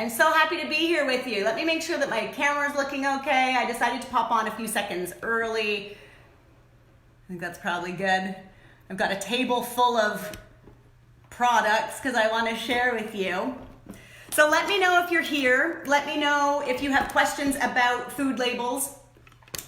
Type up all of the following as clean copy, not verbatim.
I'm so happy to be here with you. Let me make sure that my camera's looking okay. I decided to pop on a few seconds early. I think that's probably good. I've got a table full of products because I want to share with you. So let me know if you're here. Let me know if you have questions about food labels.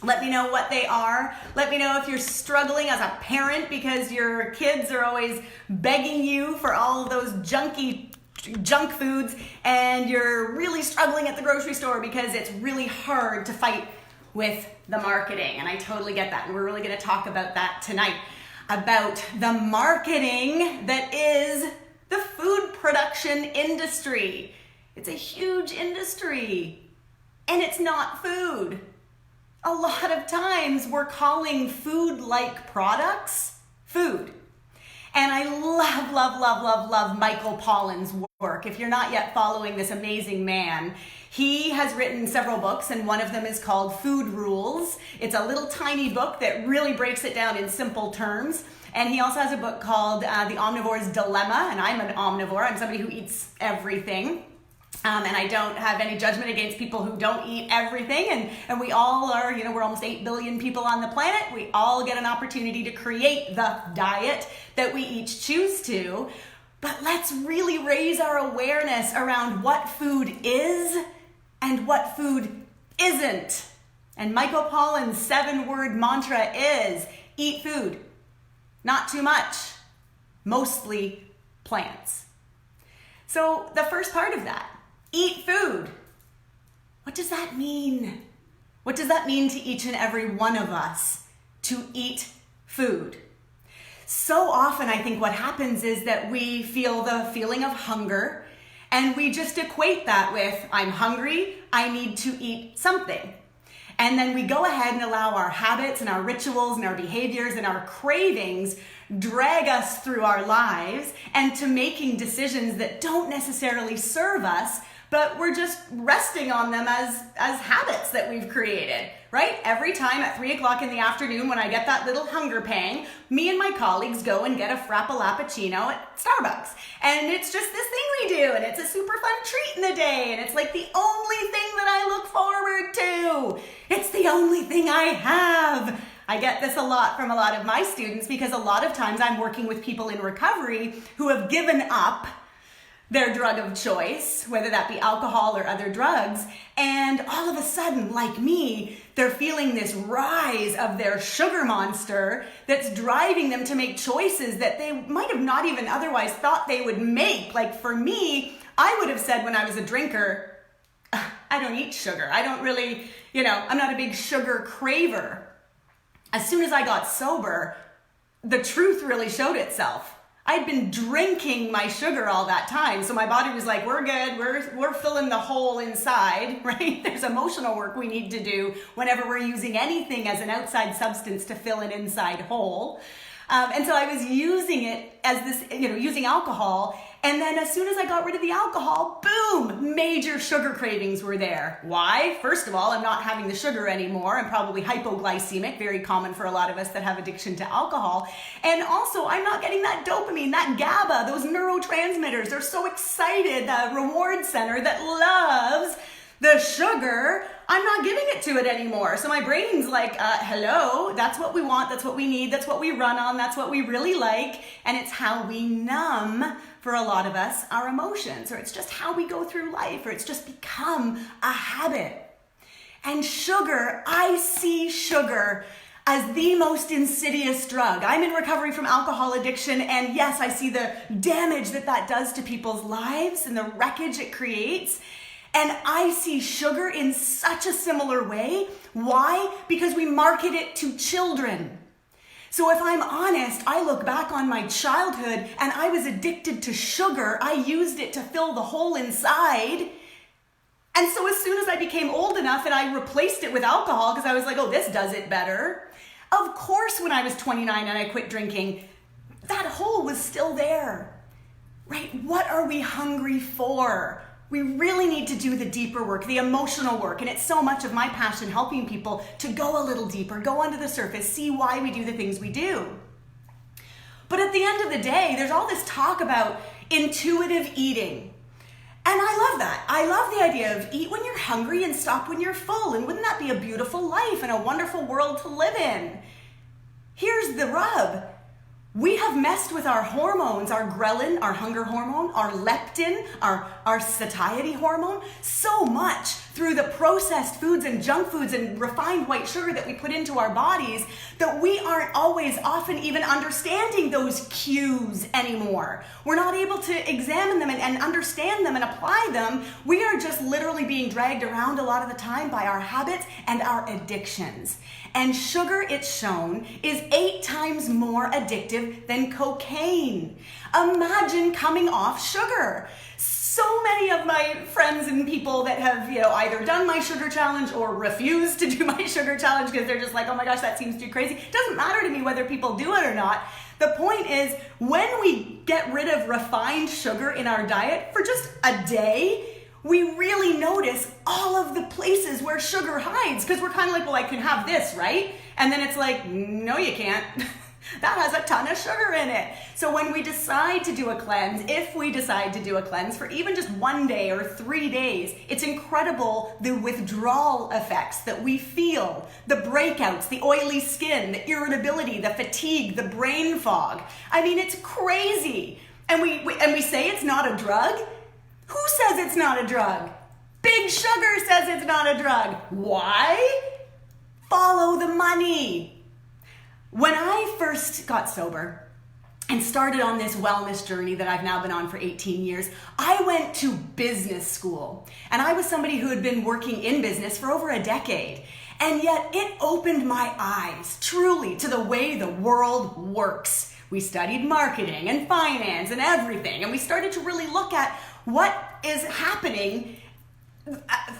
Let me know what they are. Let me know if you're struggling as a parent because your kids are always begging you for all of those junk foods and you're really struggling at the grocery store because it's really hard to fight with the marketing. And I totally get that. And we're really going to talk about that tonight, about the marketing that is the food production industry. It's a huge industry and it's not food. A lot of times we're calling food-like products food. And I love Michael Pollan's work. If you're not yet following this amazing man, he has written several books, and one of them is called Food Rules. It's a little tiny book that really breaks it down in simple terms. And he also has a book called The Omnivore's Dilemma, and I'm an omnivore. I'm somebody who eats everything. And I don't have any judgment against people who don't eat everything. And we all are, we're almost 8 billion people on the planet. We all get an opportunity to create the diet that we each choose to. But let's really raise our awareness around what food is and what food isn't. And Michael Pollan's 7-word mantra is eat food, not too much, mostly plants. So the first part of that, eat food. What does that mean? What does that mean to each and every one of us to eat food? So often I think what happens is that we feel the feeling of hunger and we just equate that with, I'm hungry, I need to eat something. And then we go ahead and allow our habits and our rituals and our behaviors and our cravings drag us through our lives and to making decisions that don't necessarily serve us, but we're just resting on them as habits that we've created, right? Every time at 3 o'clock in the afternoon when I get that little hunger pang, me and my colleagues go and get a Frappalappuccino at Starbucks. And it's just this thing we do, and it's a super fun treat in the day, and it's like the only thing that I look forward to. It's the only thing I have. I get this a lot from a lot of my students because a lot of times I'm working with people in recovery who have given up their drug of choice, whether that be alcohol or other drugs, and all of a sudden, like me, they're feeling this rise of their sugar monster that's driving them to make choices that they might have not even otherwise thought they would make. Like for me, I would have said when I was a drinker, I don't eat sugar. I don't really, I'm not a big sugar craver. As soon as I got sober, the truth really showed itself. I'd been drinking my sugar all that time. So my body was like, we're good. We're filling the hole inside, right? There's emotional work we need to do whenever we're using anything as an outside substance to fill an inside hole. And so I was using it as this, using alcohol. And then as soon as I got rid of the alcohol, boom, major sugar cravings were there. Why? First of all, I'm not having the sugar anymore. I'm probably hypoglycemic, very common for a lot of us that have addiction to alcohol. And also, I'm not getting that dopamine, that GABA, those neurotransmitters. They're so excited, the reward center that loves the sugar, I'm not giving it to it anymore. So my brain's like, hello, that's what we want, that's what we need, that's what we run on, that's what we really like. And it's how we numb, for a lot of us, our emotions, or it's just how we go through life, or it's just become a habit. And sugar, I see sugar as the most insidious drug. I'm in recovery from alcohol addiction, and yes, I see the damage that does to people's lives and the wreckage it creates. And I see sugar in such a similar way. Why? Because we market it to children. So if I'm honest, I look back on my childhood and I was addicted to sugar. I used it to fill the hole inside. And so as soon as I became old enough and I replaced it with alcohol because I was like, oh, this does it better. Of course, when I was 29 and I quit drinking, that hole was still there, right? What are we hungry for? We really need to do the deeper work, the emotional work. And it's so much of my passion helping people to go a little deeper, go under the surface, see why we do the things we do. But at the end of the day, there's all this talk about intuitive eating. And I love that. I love the idea of eat when you're hungry and stop when you're full. And wouldn't that be a beautiful life and a wonderful world to live in? Here's the rub. We have messed with our hormones, our ghrelin, our hunger hormone, our leptin, our satiety hormone, so much through the processed foods and junk foods and refined white sugar that we put into our bodies that we aren't always often even understanding those cues anymore. We're not able to examine them and understand them and apply them. We are just literally being dragged around a lot of the time by our habits and our addictions. And sugar, it's shown, is 8 times more addictive than cocaine. Imagine coming off sugar. So many of my friends and people that have, either done my sugar challenge or refused to do my sugar challenge because they're just like, oh my gosh, that seems too crazy. It doesn't matter to me whether people do it or not. The point is, when we get rid of refined sugar in our diet for just a day, we really notice all of the places where sugar hides, because we're kind of like, well, I can have this, right? And then it's like, no, you can't. That has a ton of sugar in it. So when we decide to do a cleanse, if we decide to do a cleanse for even just 1 day or 3 days, it's incredible the withdrawal effects that we feel, the breakouts, the oily skin, the irritability, the fatigue, the brain fog. I mean, it's crazy. And we say it's not a drug. Who says it's not a drug? Big Sugar says it's not a drug. Why? Follow the money. When I first got sober and started on this wellness journey that I've now been on for 18 years, I went to business school. And I was somebody who had been working in business for over a decade. And yet it opened my eyes truly to the way the world works. We studied marketing and finance and everything. And we started to really look at what is happening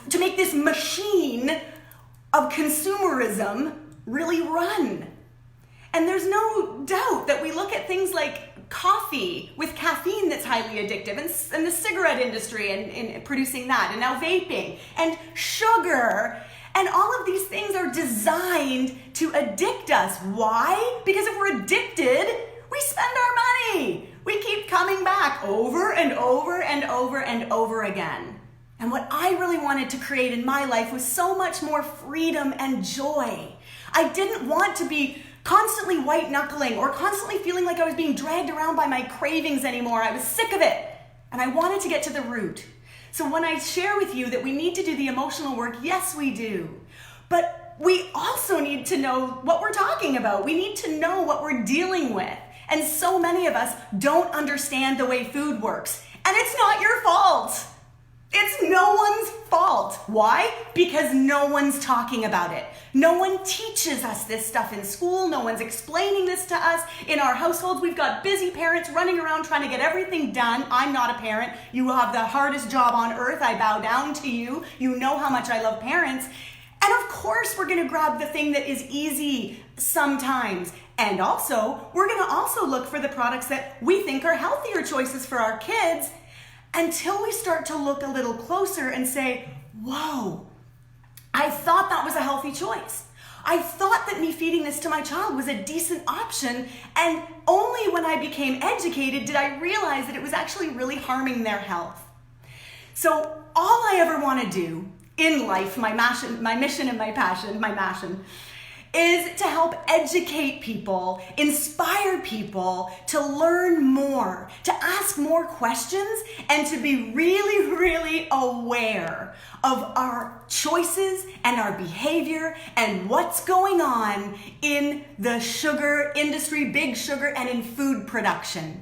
to make this machine of consumerism really run. And there's no doubt that we look at things like coffee with caffeine that's highly addictive, and the cigarette industry and producing that, and now vaping, and sugar, and all of these things are designed to addict us. Why? Because if we're addicted, we spend our money. We keep coming back over and over and over and over again. And what I really wanted to create in my life was so much more freedom and joy. I didn't want to be constantly white knuckling or constantly feeling like I was being dragged around by my cravings anymore. I was sick of it. And I wanted to get to the root. So when I share with you that we need to do the emotional work, yes, we do. But we also need to know what we're talking about. We need to know what we're dealing with. And so many of us don't understand the way food works. And it's not your fault. It's no one's fault. Why? Because no one's talking about it. No one teaches us this stuff in school. No one's explaining this to us. In our households, we've got busy parents running around trying to get everything done. I'm not a parent. You have the hardest job on earth. I bow down to you. You know how much I love parents. And of course, we're going to grab the thing that is easy sometimes. And also, we're going to also look for the products that we think are healthier choices for our kids until we start to look a little closer and say, whoa, I thought that was a healthy choice. I thought that me feeding this to my child was a decent option. And only when I became educated did I realize that it was actually really harming their health. So all I ever want to do in life, my mission and my passion, is to help educate people, inspire people to learn more, to ask more questions, and to be really, really aware of our choices and our behavior and what's going on in the sugar industry, big sugar, and in food production.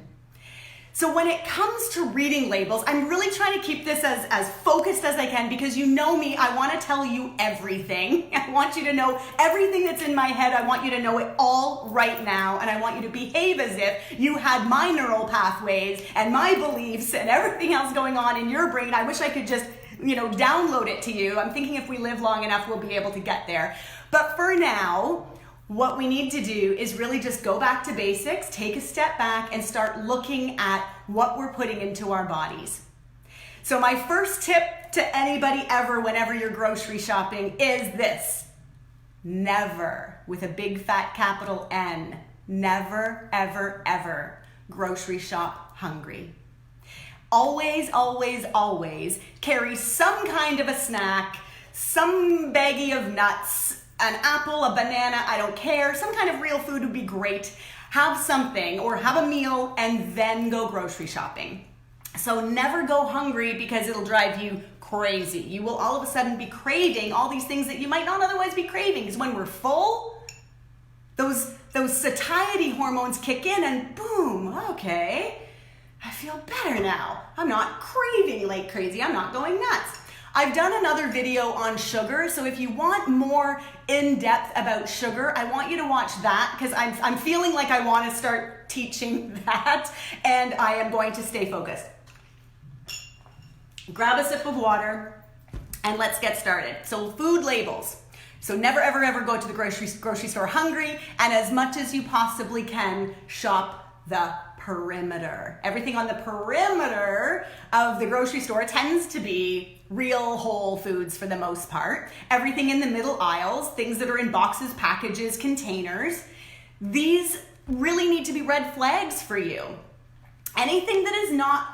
So when it comes to reading labels, I'm really trying to keep this as focused as I can, because you know me, I want to tell you everything. I want you to know everything that's in my head. I want you to know it all right now, and I want you to behave as if you had my neural pathways and my beliefs and everything else going on in your brain. I wish I could just, download it to you. I'm thinking if we live long enough, we'll be able to get there. But for now, what we need to do is really just go back to basics, take a step back, and start looking at what we're putting into our bodies. So my first tip to anybody ever, whenever you're grocery shopping, is this. Never, with a big fat capital N, never, ever, ever grocery shop hungry. always, always, always carry some kind of a snack, some baggie of nuts, an apple, a banana, I don't care. Some kind of real food would be great. Have something or have a meal and then go grocery shopping. So never go hungry because it'll drive you crazy. You will all of a sudden be craving all these things that you might not otherwise be craving. Because when we're full, those satiety hormones kick in and boom, okay, I feel better now. I'm not craving like crazy. I'm not going nuts. I've done another video on sugar, so if you want more in-depth about sugar, I want you to watch that because I'm feeling like I want to start teaching that, and I am going to stay focused. Grab a sip of water and let's get started. So food labels. So never, ever, ever go to the grocery store hungry, and as much as you possibly can, shop the perimeter. Everything on the perimeter of the grocery store tends to be real whole foods for the most part. Everything in the middle aisles, things that are in boxes, packages, containers, these really need to be red flags for you. Anything that is not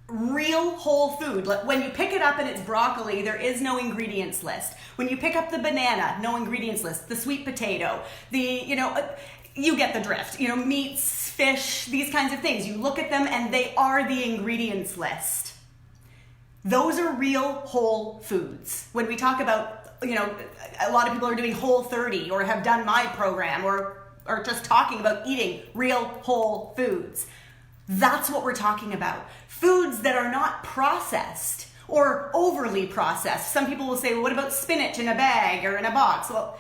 real whole food, like when you pick it up and it's broccoli, there is no ingredients list. When you pick up the banana, no ingredients list. The sweet potato, you get the drift. Meats, fish, these kinds of things. You look at them and they are the ingredients list. Those are real whole foods. When we talk about, a lot of people are doing Whole30 or have done my program or are just talking about eating real whole foods. That's what we're talking about. Foods that are not processed or overly processed. Some people will say, well, what about spinach in a bag or in a box? Well,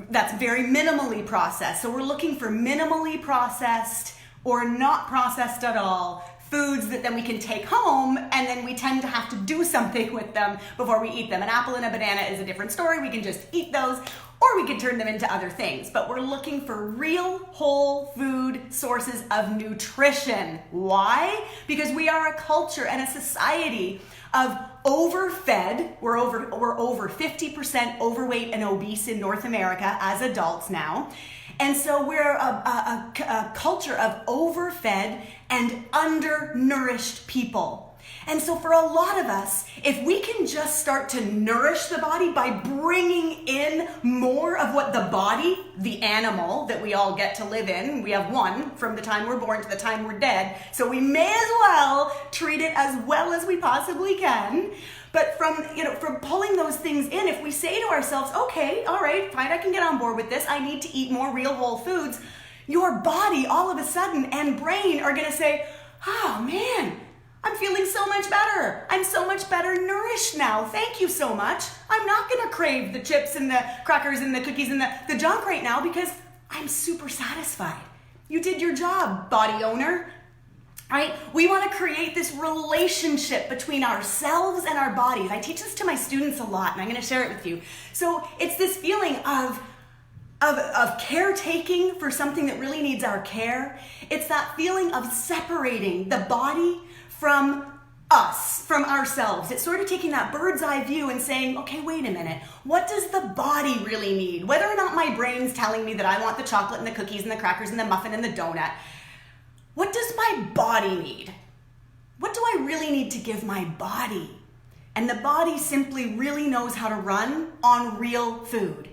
that's very minimally processed. So we're looking for minimally processed or not processed at all foods that then we can take home, and then we tend to have to do something with them before we eat them. An apple and a banana is a different story. We can just eat those, or we can turn them into other things. But we're looking for real whole food sources of nutrition. Why? Because we are a culture and a society of overfed. We're over 50% overweight and obese in North America as adults now. And so we're a culture of overfed and undernourished people. And so for a lot of us, if we can just start to nourish the body by bringing in more of what the body, the animal that we all get to live in, we have one from the time we're born to the time we're dead, so we may as well treat it as well as we possibly can. But from pulling those things in, if we say to ourselves, okay, all right, fine, I can get on board with this. I need to eat more real whole foods. Your body all of a sudden and brain are going to say, oh man, I'm feeling so much better. I'm so much better nourished now. Thank you so much. I'm not going to crave the chips and the crackers and the cookies and the junk right now because I'm super satisfied. You did your job, body owner. Right? We want to create this relationship between ourselves and our bodies. I teach this to my students a lot, and I'm going to share it with you. So it's this feeling of caretaking for something that really needs our care. It's that feeling of separating the body from us, from ourselves. It's sort of taking that bird's eye view and saying, okay, wait a minute. What does the body really need? Whether or not my brain's telling me that I want the chocolate and the cookies and the crackers and the muffin and the donut, what does my body need? What do I really need to give my body? And the body simply really knows how to run on real food.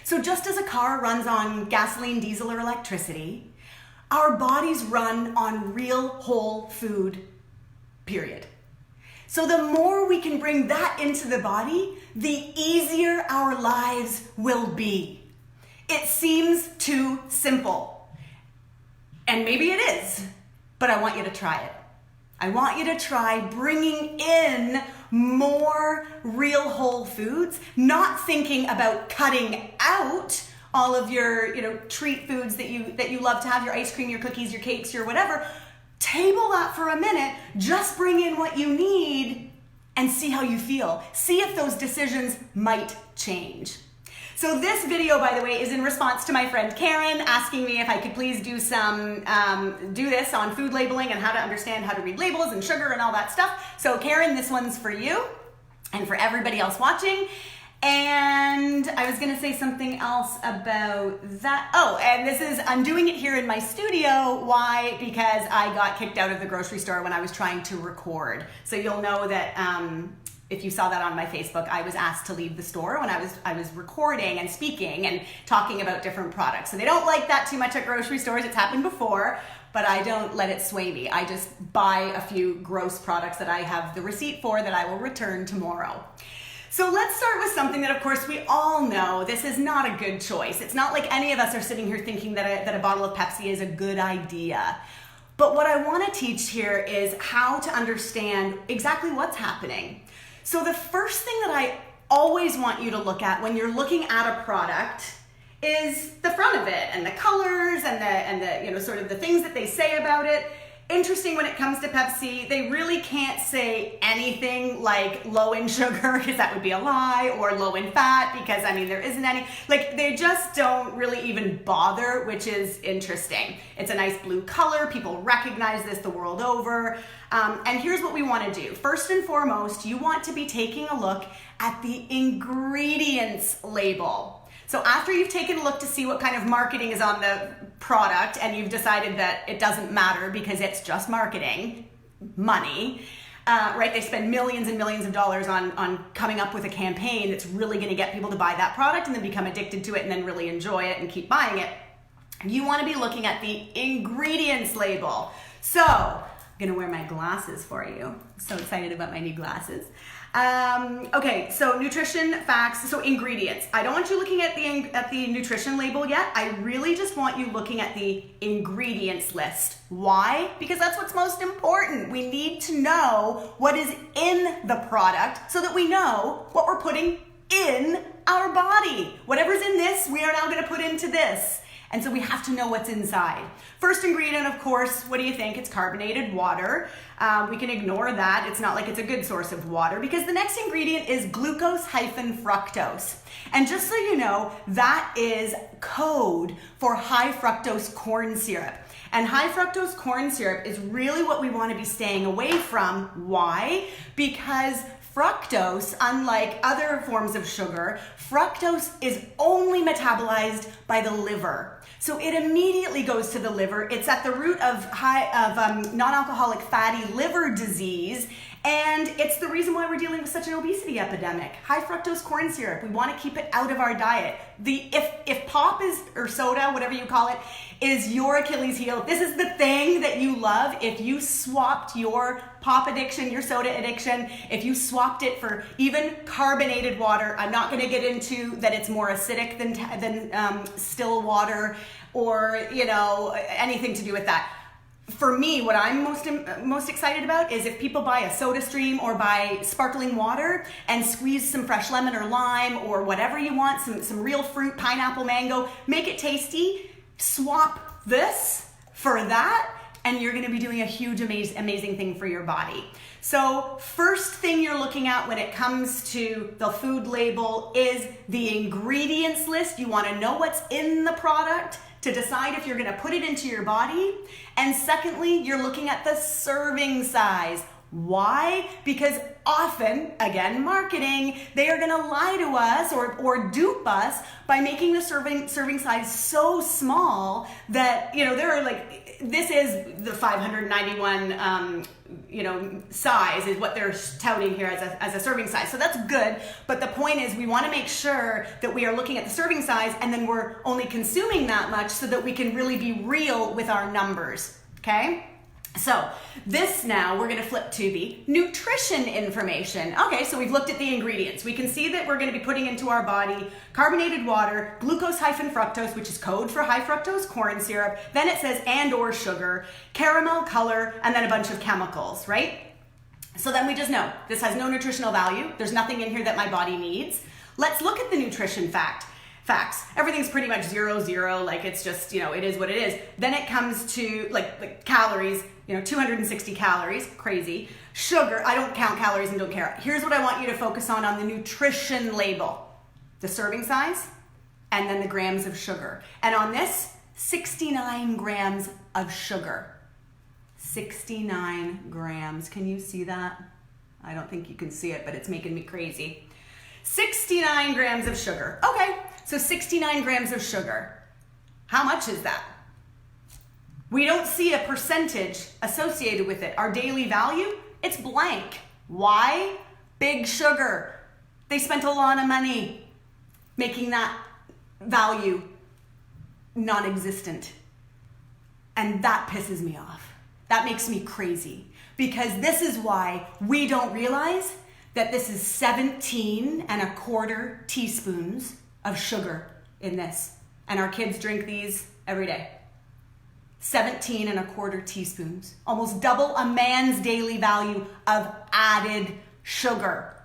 So just as a car runs on gasoline, diesel, or electricity, our bodies run on real whole food, period. So the more we can bring that into the body, the easier our lives will be. It seems too simple. And maybe it is, but I want you to try it. I want you to try bringing in more real whole foods, not thinking about cutting out all of your, treat foods that you love to have, your ice cream, your cookies, your cakes, your whatever. Table that for a minute, just bring in what you need and see how you feel. See if those decisions might change. So this video, by the way, is in response to my friend Karen asking me if I could please do this on food labeling and how to understand how to read labels and sugar and all that stuff. So Karen, this one's for you and for everybody else watching. And I was gonna say something else about that. Oh, and I'm doing it here in my studio. Why? Because I got kicked out of the grocery store when I was trying to record. So you'll know that if you saw that on my Facebook, I was asked to leave the store when I was recording and speaking and talking about different products. So they don't like that too much at grocery stores. It's happened before, but I don't let it sway me. I just buy a few gross products that I have the receipt for that I will return tomorrow. So let's start with something that, of course, we all know this is not a good choice. It's not like any of us are sitting here thinking that a bottle of Pepsi is a good idea. But what I want to teach here is how to understand exactly what's happening. So the first thing that I always want you to look at when you're looking at a product is the front of it and the colors and the sort of the things that they say about it. Interesting when it comes to Pepsi, they really can't say anything like low in sugar, because that would be a lie, or low in fat, because there isn't any. Like, they just don't really even bother, which is interesting. It's a nice blue color. People recognize this the world over. And here's what we want to do. First and foremost, you want to be taking a look at the ingredients label. So after you've taken a look to see what kind of marketing is on the product and you've decided that it doesn't matter because it's just marketing, money, right? They spend millions and millions of dollars on coming up with a campaign that's really going to get people to buy that product and then become addicted to it and then really enjoy it and keep buying it. You want to be looking at the ingredients label. So I'm going to wear my glasses for you. I'm so excited about my new glasses. Okay, so nutrition facts, so ingredients. I don't want you looking at the nutrition label yet. I really just want you looking at the ingredients list. Why? Because that's what's most important. We need to know what is in the product so that we know what we're putting in our body. Whatever's in this, we are now going to put into this. And so we have to know what's inside. First ingredient, of course, what do you think? It's carbonated water. We can ignore that. It's not like it's a good source of water, because the next ingredient is glucose-fructose. And just so you know, that is code for high fructose corn syrup. And high fructose corn syrup is really what we want to be staying away from. Why? Because fructose, unlike other forms of sugar, fructose is only metabolized by the liver. So it immediately goes to the liver. It's at the root of non-alcoholic fatty liver disease, and it's the reason why we're dealing with such an obesity epidemic. High fructose corn syrup, we want to keep it out of our diet. If pop is, or soda, whatever you call it, is your Achilles heel, this is the thing that you love. If you swapped your pop addiction, your soda addiction, if you swapped it for even carbonated water, I'm not going to get into that it's more acidic than still water, or anything to do with that. For me, what I'm most excited about is if people buy a soda stream or buy sparkling water and squeeze some fresh lemon or lime or whatever you want, some real fruit, pineapple, mango, make it tasty, swap this for that, and you're going to be doing a huge, amazing thing for your body. So first thing you're looking at when it comes to the food label is the ingredients list. You want to know what's in the product to decide if you're going to put it into your body. And secondly, you're looking at the serving size. Why? Because often, again, marketing, they are going to lie to us or dupe us by making the serving size so small that, there are this is the 591, size is what they're touting here as a serving size. So that's good. But the point is, we want to make sure that we are looking at the serving size and then we're only consuming that much so that we can really be real with our numbers. Okay? So this now, we're going to flip to the nutrition information. Okay, so we've looked at the ingredients. We can see that we're going to be putting into our body carbonated water, glucose-fructose, which is code for high fructose corn syrup. Then it says and/or sugar, caramel color, and then a bunch of chemicals, right? So then we just know this has no nutritional value. There's nothing in here that my body needs. Let's look at the nutrition facts. Everything's pretty much 0, like it's just, it is what it is. Then it comes to like calories, 260 calories, crazy. Sugar, I don't count calories and don't care. Here's what I want you to focus on the nutrition label. The serving size and then the grams of sugar. And on this, 69 grams of sugar. 69 grams, can you see that? I don't think you can see it, but it's making me crazy. 69 grams of sugar. Okay, so 69 grams of sugar. How much is that? We don't see a percentage associated with it. Our daily value, it's blank. Why? Big sugar. They spent a lot of money making that value non-existent. And that pisses me off. That makes me crazy. Because this is why we don't realize that this is 17¼ teaspoons of sugar in this. And our kids drink these every day. 17¼ teaspoons. Almost double a man's daily value of added sugar.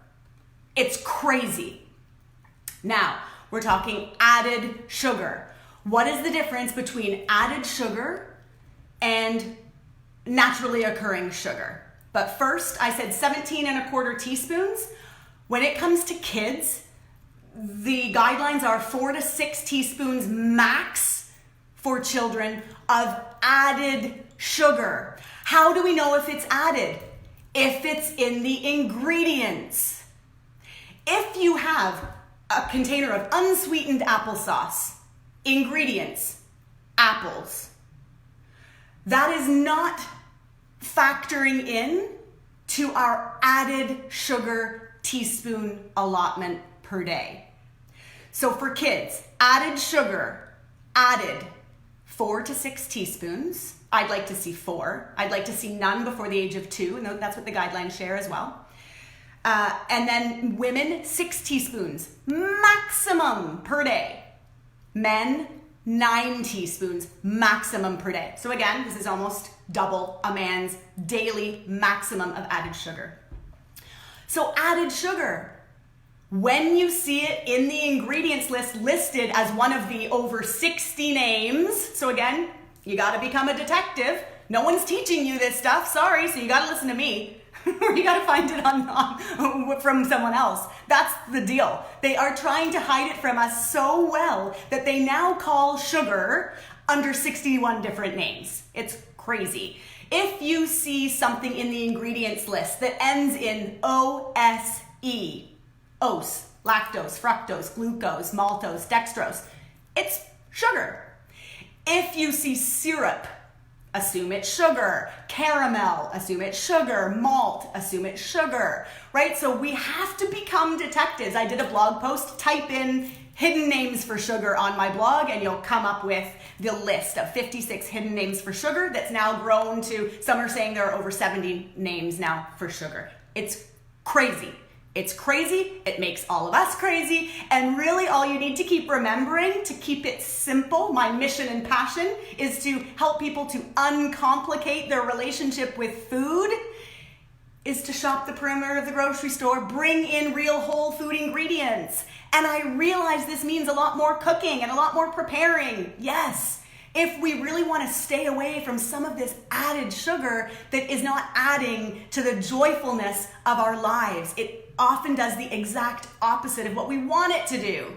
It's crazy. Now, we're talking added sugar. What is the difference between added sugar and naturally occurring sugar? But first, I said 17¼ teaspoons. When it comes to kids, the guidelines are 4 to 6 teaspoons max for children of added sugar. How do we know if it's added? If it's in the ingredients. If you have a container of unsweetened applesauce, ingredients, apples, that is not factoring in to our added sugar teaspoon allotment per day. So for kids, added sugar, added 4 to 6 teaspoons. I'd like to see 4. I'd like to see none before the age of 2, and that's what the guidelines share as well. And then women, 6 teaspoons maximum per day. Men, 9 teaspoons maximum per day. So again, this is almost double a man's daily maximum of added sugar. So added sugar, when you see it in the ingredients list listed as one of the over 60 names, so again, you got to become a detective. No one's teaching you this stuff, sorry, so you got to listen to me. Or you got to find it from someone else. That's the deal. They are trying to hide it from us so well that they now call sugar under 61 different names. It's crazy. If you see something in the ingredients list that ends in OSE, ose, lactose, fructose, glucose, maltose, dextrose, it's sugar. If you see syrup, assume it's sugar. Caramel, assume it's sugar. Malt, assume it's sugar, right? So we have to become detectives. I did a blog post, type in hidden names for sugar on my blog, and you'll come up with the list of 56 hidden names for sugar that's now grown to, some are saying there are over 70 names now for sugar. It's crazy. It's crazy, it makes all of us crazy, and really all you need to keep remembering to keep it simple, my mission and passion is to help people to uncomplicate their relationship with food, is to shop the perimeter of the grocery store, bring in real whole food ingredients. And I realize this means a lot more cooking and a lot more preparing, yes. If we really want to stay away from some of this added sugar that is not adding to the joyfulness of our lives, it often does the exact opposite of what we want it to do.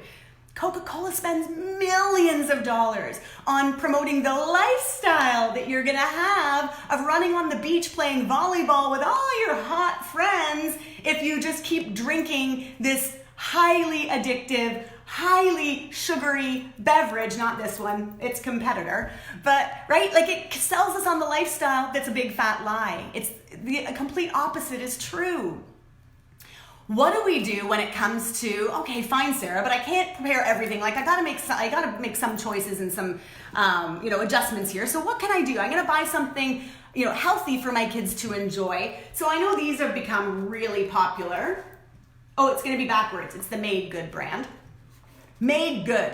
Coca-Cola spends millions of dollars on promoting the lifestyle that you're gonna have of running on the beach playing volleyball with all your hot friends if you just keep drinking this highly addictive, highly sugary beverage, not this one, its competitor, but right, like it sells us on the lifestyle that's a big fat lie. It's the complete opposite is true. What do we do when it comes to, okay, fine, Sarah, but I can't prepare everything. Like I gotta make some choices and some adjustments here. So what can I do? I'm gonna buy something healthy for my kids to enjoy. So I know these have become really popular. Oh, it's gonna be backwards. It's the Made Good brand. Made Good.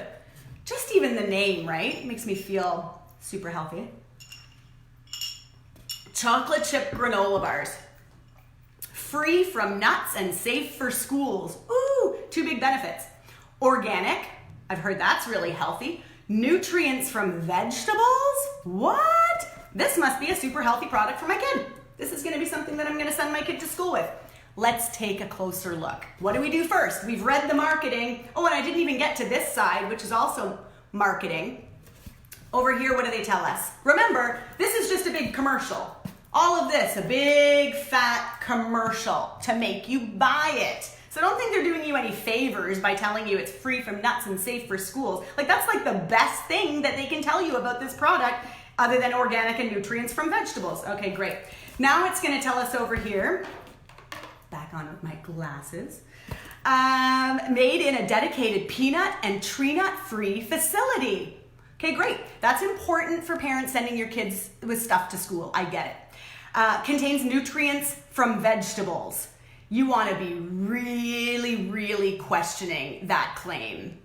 Just even the name, right? Makes me feel super healthy. Chocolate chip granola bars. Free from nuts and safe for schools. Ooh, 2 big benefits. Organic, I've heard that's really healthy. Nutrients from vegetables? What? This must be a super healthy product for my kid. This is gonna be something that I'm gonna send my kid to school with. Let's take a closer look. What do we do first? We've read the marketing. Oh, and I didn't even get to this side, which is also marketing. Over here, what do they tell us? Remember, this is just a big commercial. All of this, a big fat commercial to make you buy it. So don't think they're doing you any favors by telling you it's free from nuts and safe for schools. Like, that's like the best thing that they can tell you about this product other than organic and nutrients from vegetables. Okay, great. Now it's gonna tell us over here, back on with my glasses, made in a dedicated peanut and tree nut free facility. Okay, great. That's important for parents sending your kids with stuff to school. I get it. Contains nutrients from vegetables. You want to be really, really questioning that claim.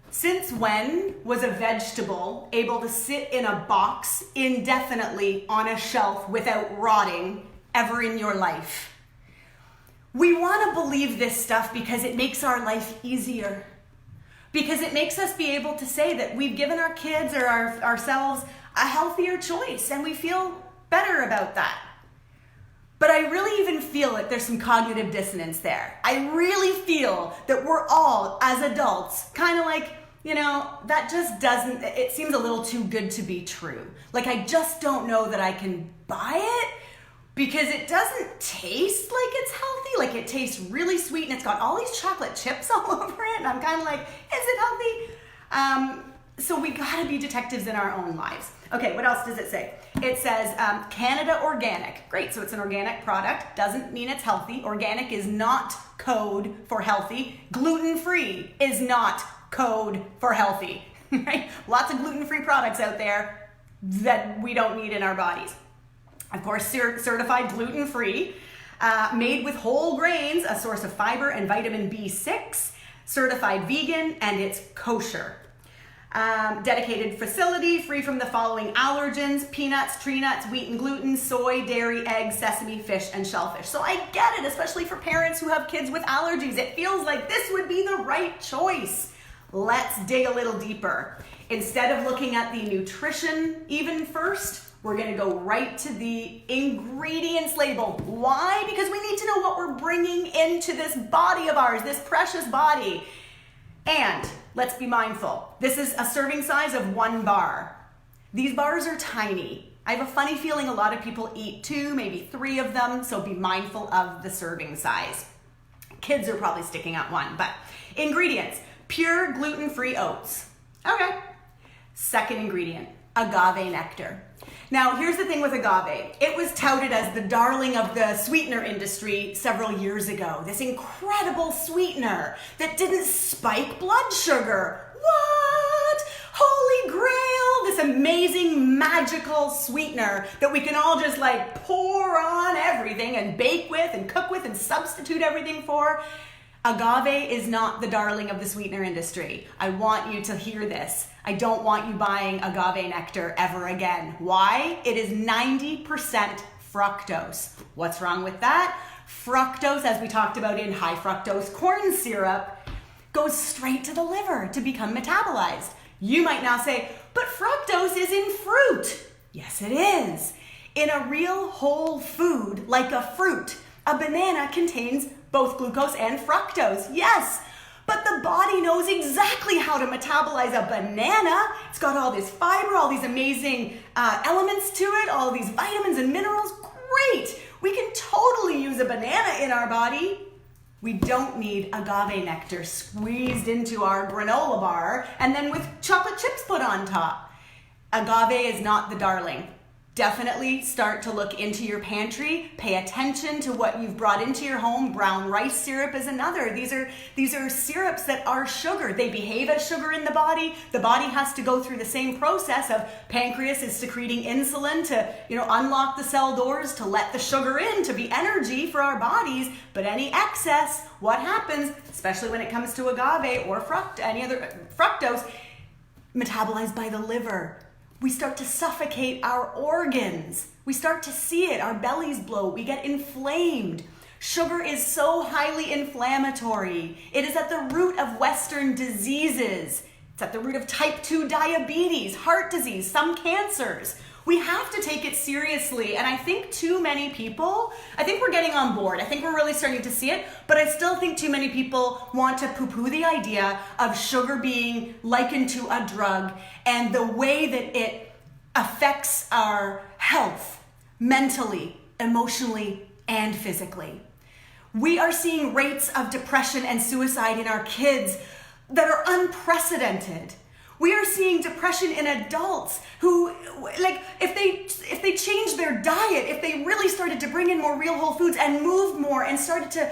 Since when was a vegetable able to sit in a box indefinitely on a shelf without rotting ever in your life? We want to believe this stuff because it makes our life easier. Because it makes us be able to say that we've given our kids or ourselves a healthier choice, and we feel better about that. But I really even feel like there's some cognitive dissonance there. I really feel that we're all, as adults, kind of like, you know, that just doesn't, it seems a little too good to be true. Like, I just don't know that I can buy it because it doesn't taste like it's healthy. Like, it tastes really sweet and it's got all these chocolate chips all over it. And I'm kind of like, is it healthy? So we gotta be detectives in our own lives. Okay, what else does it say? It says Canada Organic. Great, so it's an organic product. Doesn't mean it's healthy. Organic is not code for healthy. Gluten-free is not code for healthy, right? Lots of gluten-free products out there that we don't need in our bodies. Of course, certified gluten-free, made with whole grains, a source of fiber and vitamin B6, certified vegan, and it's kosher. Dedicated facility, free from the following allergens: peanuts, tree nuts, wheat and gluten, soy, dairy, eggs, sesame, fish, and shellfish. So I get it, especially for parents who have kids with allergies. It feels like this would be the right choice. Let's dig a little deeper. Instead of looking at the nutrition even first, we're gonna go right to the ingredients label. Why? Because we need to know what we're bringing into this body of ours, this precious body. And let's be mindful. This is a serving size of 1 bar. These bars are tiny. I have a funny feeling a lot of people eat 2, maybe 3 of them, so be mindful of the serving size. Kids are probably sticking at 1, but ingredients: pure gluten-free oats. Okay. Second ingredient, agave nectar. Now, here's the thing with agave. It was touted as the darling of the sweetener industry several years ago. This incredible sweetener that didn't spike blood sugar. What? Holy grail, this amazing magical sweetener that we can all just like pour on everything and bake with and cook with and substitute everything for. Agave is not the darling of the sweetener industry. I want you to hear this. I don't want you buying agave nectar ever again. Why? It is 90% fructose. What's wrong with that? Fructose, as we talked about in high fructose corn syrup, goes straight to the liver to become metabolized. You might now say, but fructose is in fruit. Yes, it is. In a real whole food, like a fruit, a banana contains both glucose and fructose. Yes, but the body knows exactly how to metabolize a banana. It's got all this fiber, all these amazing elements to it, all these vitamins and minerals. Great. We can totally use a banana in our body. We don't need agave nectar squeezed into our granola bar and then with chocolate chips put on top. Agave is not the darling. Definitely start to look into your pantry. Pay attention to what you've brought into your home. Brown rice syrup is another. These are syrups that are sugar. They behave as sugar in the body. The body has to go through the same process of pancreas is secreting insulin to, unlock the cell doors to let the sugar in to be energy for our bodies. But any excess, what happens, especially when it comes to agave or any other fructose, metabolized by the liver. We start to suffocate our organs. We start to see it. Our bellies bloat. We get inflamed. Sugar is so highly inflammatory. It is at the root of Western diseases. It's at the root of type 2 diabetes, heart disease, some cancers. We have to take it seriously. And I think too many people, I think we're getting on board. I think we're really starting to see it. But I still think too many people want to poo-poo the idea of sugar being likened to a drug and the way that it affects our health mentally, emotionally, and physically. We are seeing rates of depression and suicide in our kids that are unprecedented. We are seeing depression in adults who, like, if they changed their diet, if they really started to bring in more real whole foods and moved more and started to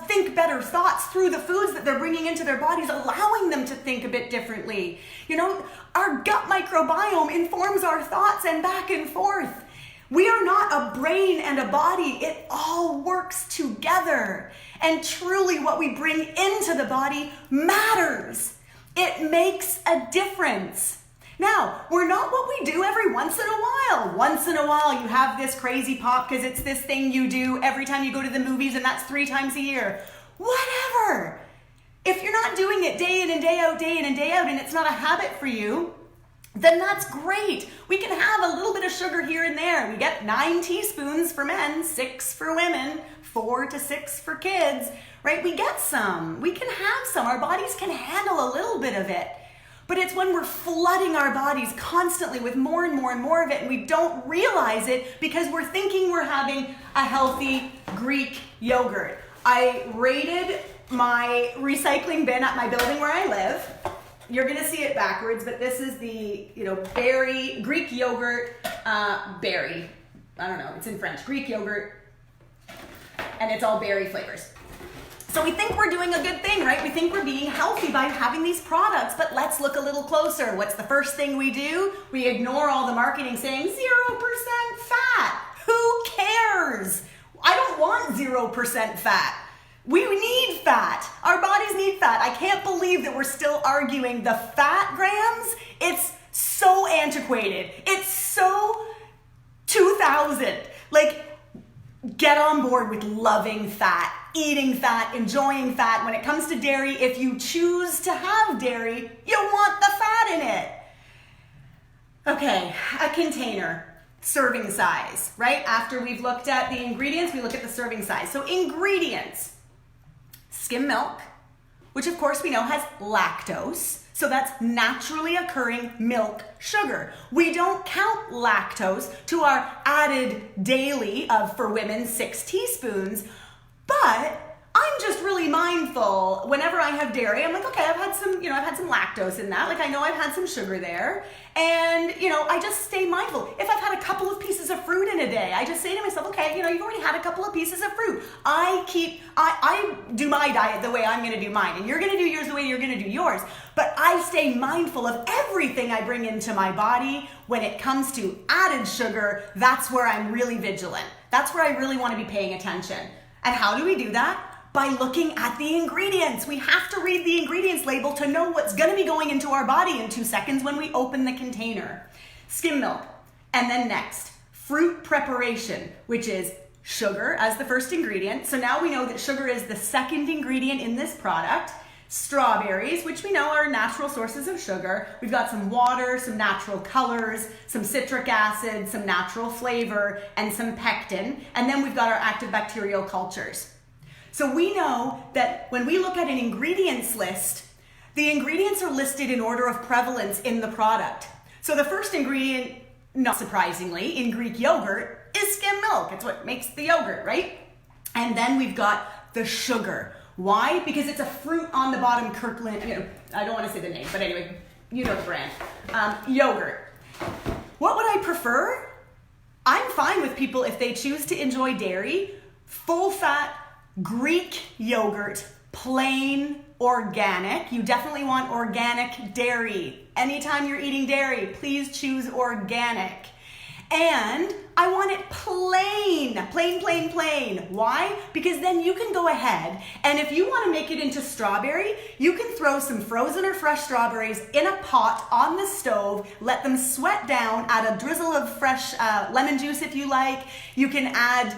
think better thoughts through the foods that they're bringing into their bodies, allowing them to think a bit differently. You know, our gut microbiome informs our thoughts and back and forth. We are not a brain and a body. It all works together. And truly what we bring into the body matters. It makes a difference. Now, we're not what we do every once in a while. Once in a while, you have this crazy pop because it's this thing you do every time you go to the movies, and that's 3 times a year. Whatever. If you're not doing it day in and day out, and it's not a habit for you, then that's great. We can have a little bit of sugar here and there. We get 9 teaspoons for men, 6 for women, 4 to 6 for kids, right? We get some. We can have some. Our bodies can handle a little bit of it. But it's when we're flooding our bodies constantly with more and more and more of it, and we don't realize it because we're thinking we're having a healthy Greek yogurt. I raided my recycling bin at my building where I live. You're gonna see it backwards, but this is the, berry, Greek yogurt, berry. I don't know, it's in French, Greek yogurt, and it's all berry flavors. So we think we're doing a good thing, right? We think we're being healthy by having these products, but let's look a little closer. What's the first thing we do? We ignore all the marketing saying 0% fat. Who cares? I don't want 0% fat. We need fat. Our bodies need fat. I can't believe that we're still arguing the fat grams. It's so antiquated. It's so 2000. Like, get on board with loving fat, eating fat, enjoying fat. When it comes to dairy, if you choose to have dairy, you want the fat in it. Okay, a container. Serving size, right? After we've looked at the ingredients, we look at the serving size. So ingredients. Skim milk, which of course we know has lactose, so that's naturally occurring milk sugar. We don't count lactose to our added daily of, for women, 6 teaspoons, but I'm just really mindful whenever I have dairy. I'm like, okay, I've had some lactose in that. Like, I know I've had some sugar there. And, I just stay mindful. If I've had a couple of pieces of fruit in a day, I just say to myself, okay, you've already had a couple of pieces of fruit. I do my diet the way I'm going to do mine. And you're going to do yours the way you're going to do yours. But I stay mindful of everything I bring into my body. When it comes to added sugar, that's where I'm really vigilant. That's where I really want to be paying attention. And how do we do that? By looking at the ingredients. We have to read the ingredients label to know what's going to be going into our body in 2 seconds when we open the container. Skim milk. And then next, fruit preparation, which is sugar as the first ingredient. So now we know that sugar is the second ingredient in this product. Strawberries, which we know are natural sources of sugar. We've got some water, some natural colors, some citric acid, some natural flavor, and some pectin. And then we've got our active bacterial cultures. So we know that when we look at an ingredients list, the ingredients are listed in order of prevalence in the product. So the first ingredient, not surprisingly, in Greek yogurt is skim milk. It's what makes the yogurt, right? And then we've got the sugar. Why? Because it's a fruit on the bottom, Kirkland, I don't want to say the name, but anyway, you know the brand. Yogurt. What would I prefer? I'm fine with people if they choose to enjoy dairy, full fat, Greek yogurt, plain, organic. You definitely want organic dairy. Anytime you're eating dairy, please choose organic. And I want it plain, plain, plain. Why? Because then you can go ahead and if you want to make it into strawberry, you can throw some frozen or fresh strawberries in a pot on the stove, let them sweat down, add a drizzle of fresh lemon juice if you like. You can add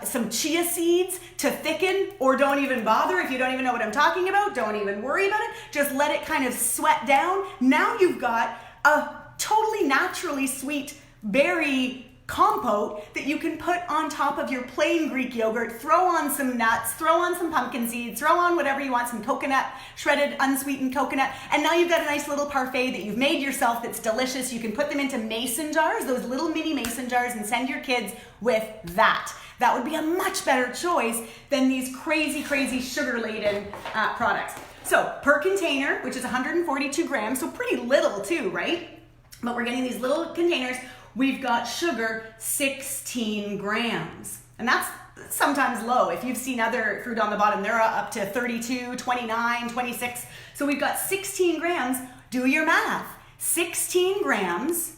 some chia seeds to thicken, or don't even bother. If you don't even know what I'm talking about, don't even worry about it. Just let it kind of sweat down. Now you've got a totally naturally sweet berry compote that you can put on top of your plain Greek yogurt, throw on some nuts, throw on some pumpkin seeds, throw on whatever you want, some coconut, shredded unsweetened coconut, and now you've got a nice little parfait that you've made yourself that's delicious. You can put them into mason jars, those little mini mason jars, and send your kids with that. That would be a much better choice than these crazy sugar-laden products. So per container, which is 142 grams, so pretty little too, right? But we're getting these little containers. We've got sugar, 16 grams. And that's sometimes low. If you've seen other fruit on the bottom, they're up to 32, 29, 26. So we've got 16 grams. Do your math. 16 grams,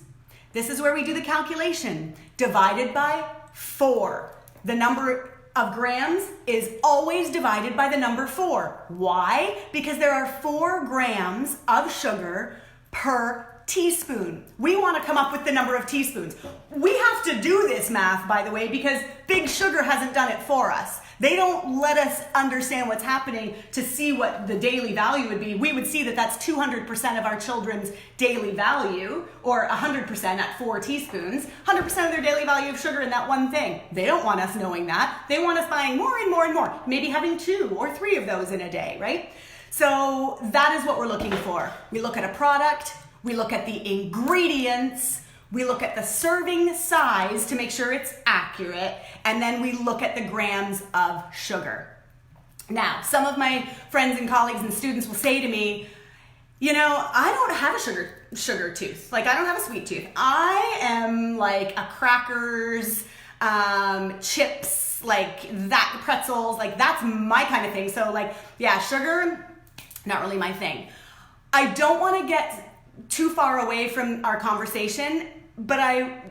this is where we do the calculation, divided by 4. The number of grams is always divided by the number 4. Why? Because there are 4 grams of sugar per teaspoon. We want to come up with the number of teaspoons. We have to do this math, by the way, because Big Sugar hasn't done it for us. They don't let us understand what's happening to see what the daily value would be. We would see that that's 200% of our children's daily value, or 100% at 4 teaspoons, 100% of their daily value of sugar in that one thing. They don't want us knowing that. They want us buying more and more and more, maybe having 2 or 3 of those in a day, right? So that is what we're looking for. We look at a product, we look at the ingredients, we look at the serving size to make sure it's accurate, and then we look at the grams of sugar. Now, some of my friends and colleagues and students will say to me, you know, I don't have a sugar tooth. Like, I don't have a sweet tooth. I am like a crackers, chips, like that, pretzels, like that's my kind of thing. So like, yeah, sugar, not really my thing. I don't want to get too far away from our conversation, but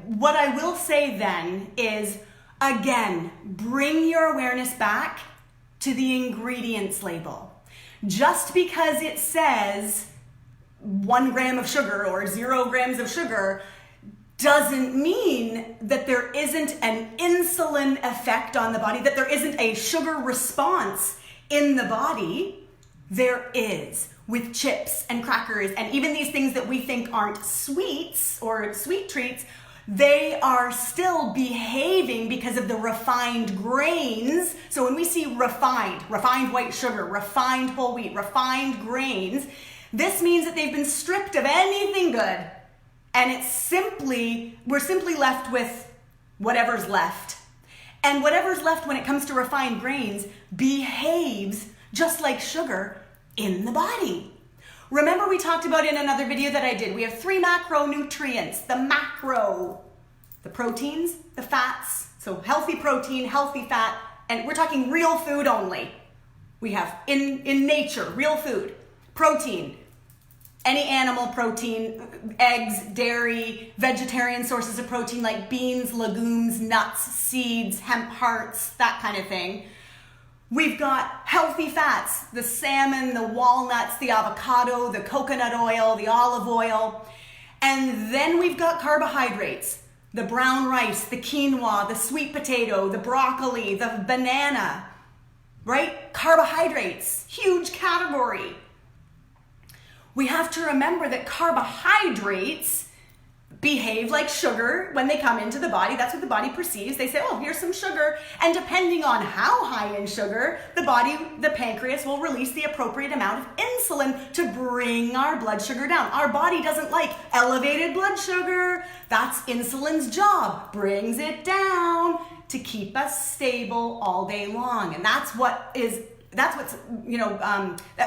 what I will say then is, again, bring your awareness back to the ingredients label. Just because it says 1 gram of sugar or 0 grams of sugar doesn't mean that there isn't an insulin effect on the body, that there isn't a sugar response in the body. There is. With chips and crackers and even these things that we think aren't sweets or sweet treats, they are still behaving because of the refined grains. So when we see refined white sugar, refined whole wheat, refined grains, this means that they've been stripped of anything good. And we're simply left with whatever's left. And whatever's left when it comes to refined grains behaves just like sugar in the body. Remember, we talked about in another video that I did, we have 3 macronutrients. The proteins, the fats, so healthy protein, healthy fat, and we're talking real food only. We have in nature, real food, protein, any animal protein, eggs, dairy, vegetarian sources of protein like beans, legumes, nuts, seeds, hemp hearts, that kind of thing. We've got healthy fats, the salmon, the walnuts, the avocado, the coconut oil, the olive oil. And then we've got carbohydrates, the brown rice, the quinoa, the sweet potato, the broccoli, the banana, right? Carbohydrates, huge category. We have to remember that carbohydrates behave like sugar when they come into the body. That's what the body perceives. They say, oh, here's some sugar. And depending on how high in sugar, the pancreas will release the appropriate amount of insulin to bring our blood sugar down. Our body doesn't like elevated blood sugar. That's insulin's job. Brings it down to keep us stable all day long. And that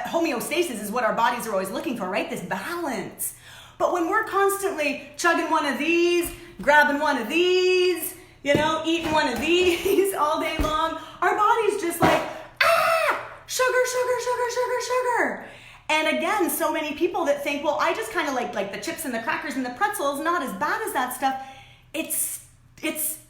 homeostasis is what our bodies are always looking for, right? This balance. But when we're constantly chugging one of these, grabbing one of these, eating one of these all day long, our body's just like, sugar, sugar, sugar, sugar, sugar. And again, so many people that think, well, I just kind of like the chips and the crackers and the pretzels, not as bad as that stuff. It's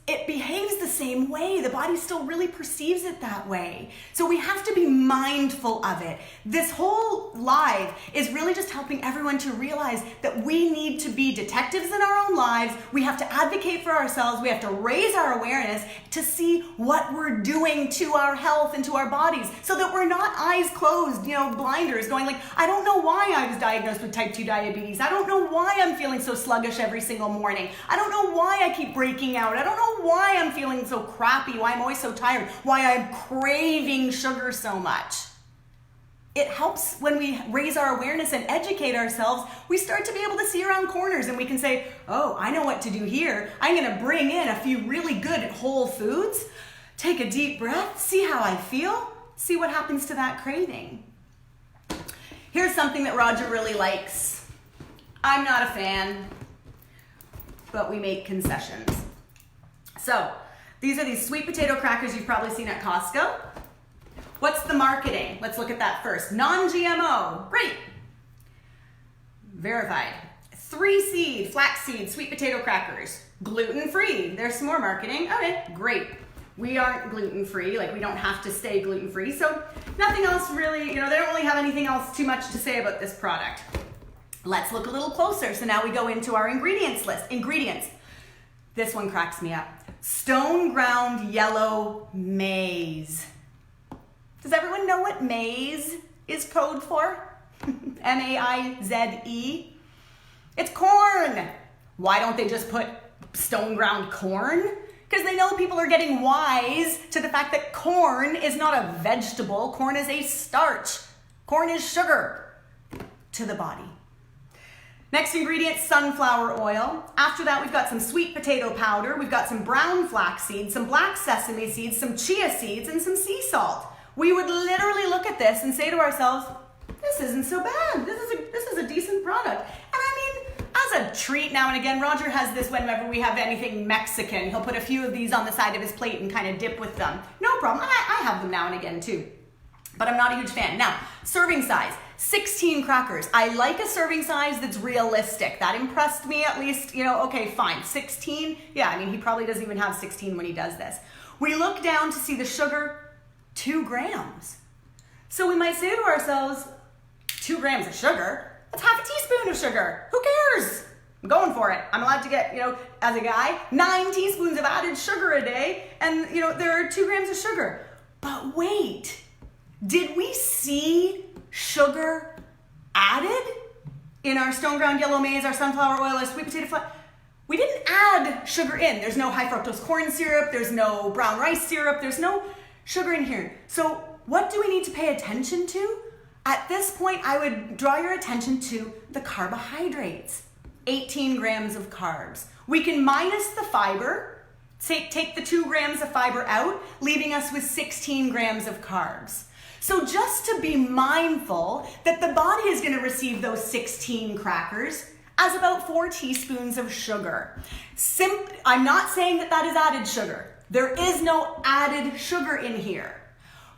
it behaves the same way. The body still really perceives it that way. So we have to be mindful of it. This whole live is really just helping everyone to realize that we need to be detectives in our own lives. We have to advocate for ourselves. We have to raise our awareness to see what we're doing to our health and to our bodies so that we're not eyes closed, blinders, going like, I don't know why I was diagnosed with type 2 diabetes. I don't know why I'm feeling so sluggish every single morning. I don't know why I keep breaking out. I don't know why I'm feeling so crappy, why I'm always so tired, why I'm craving sugar so much. It helps when we raise our awareness and educate ourselves, we start to be able to see around corners and we can say, oh, I know what to do here. I'm gonna bring in a few really good whole foods, take a deep breath, see how I feel, see what happens to that craving. Here's something that Roger really likes. I'm not a fan, but we make concessions. So these are these sweet potato crackers you've probably seen at Costco. What's the marketing? Let's look at that first. Non-GMO, great. Verified. 3-seed, flaxseed, sweet potato crackers. Gluten-free, there's some more marketing. Okay, great. We aren't gluten-free, like we don't have to stay gluten-free. So nothing else really, they don't really have anything else too much to say about this product. Let's look a little closer. So now we go into our ingredients list. Ingredients. This one cracks me up. Stone ground yellow maize. Does everyone know what maize is code for? M-A-I-Z-E. It's corn. Why don't they just put stone ground corn? Because they know people are getting wise to the fact that corn is not a vegetable. Corn is a starch. Corn is sugar to the body. Next ingredient, sunflower oil. After that, we've got some sweet potato powder. We've got some brown flax seeds, some black sesame seeds, some chia seeds, and some sea salt. We would literally look at this and say to ourselves, this isn't so bad. This is a decent product. And I mean, as a treat now and again, Roger has this whenever we have anything Mexican. He'll put a few of these on the side of his plate and kind of dip with them. No problem. I have them now and again too. But I'm not a huge fan. Now, serving size. 16 crackers. I like a serving size that's realistic. That impressed me at least, okay, fine. 16, yeah, I mean, he probably doesn't even have 16 when he does this. We look down to see the sugar, 2 grams. So we might say to ourselves, 2 grams of sugar? That's half a teaspoon of sugar. Who cares? I'm going for it. I'm allowed to get, as a guy, 9 teaspoons of added sugar a day, and, there are 2 grams of sugar. But wait, did we see sugar added in our stone ground yellow maize, our sunflower oil, our sweet potato flour? We didn't add sugar in. There's no high fructose corn syrup. There's no brown rice syrup. There's no sugar in here. So what do we need to pay attention to? At this point, I would draw your attention to the carbohydrates. 18 grams of carbs. We can minus the fiber, take the 2 grams of fiber out, leaving us with 16 grams of carbs. So just to be mindful that the body is going to receive those 16 crackers as about 4 teaspoons of sugar. I'm not saying that is added sugar. There is no added sugar in here.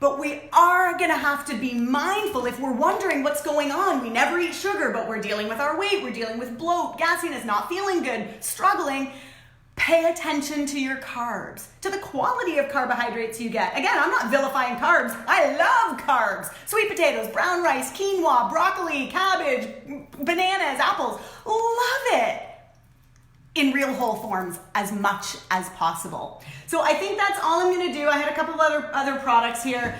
But we are going to have to be mindful if we're wondering what's going on. We never eat sugar, but we're dealing with our weight. We're dealing with bloat, gassiness, not feeling good, struggling. Pay attention to your carbs, to the quality of carbohydrates you get. Again, I'm not vilifying carbs. I love carbs. Sweet potatoes, brown rice, quinoa, broccoli, cabbage, bananas, apples. Love it. In real whole forms as much as possible. So I think that's all I'm going to do. I had a couple of other products here.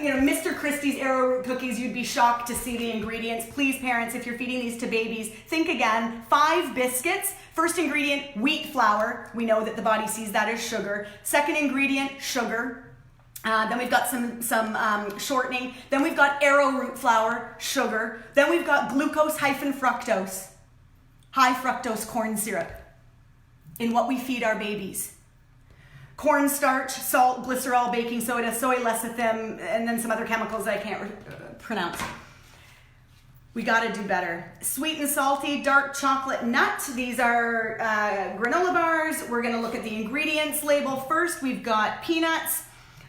Mr. Christie's arrowroot cookies, you'd be shocked to see the ingredients. Please, parents, if you're feeding these to babies, think again. 5 biscuits. First ingredient, wheat flour. We know that the body sees that as sugar. Second ingredient, sugar. Then we've got some shortening. Then we've got arrowroot flour, sugar. Then we've got glucose-fructose, high fructose corn syrup in what we feed our babies. Cornstarch, salt, glycerol, baking soda, soy lecithin, and then some other chemicals that I can't pronounce. We gotta do better. Sweet and salty, dark chocolate nut. These are granola bars. We're gonna look at the ingredients label first. We've got peanuts,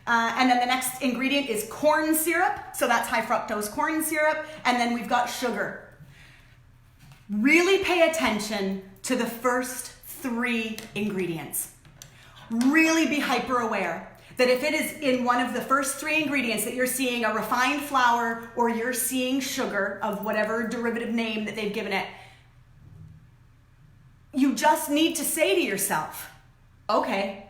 and then the next ingredient is corn syrup. So that's high fructose corn syrup. And then we've got sugar. Really pay attention to the first 3 ingredients. really be hyper aware that if it is in one of the first 3 ingredients that you're seeing a refined flour or you're seeing sugar of whatever derivative name that they've given it, you just need to say to yourself, okay,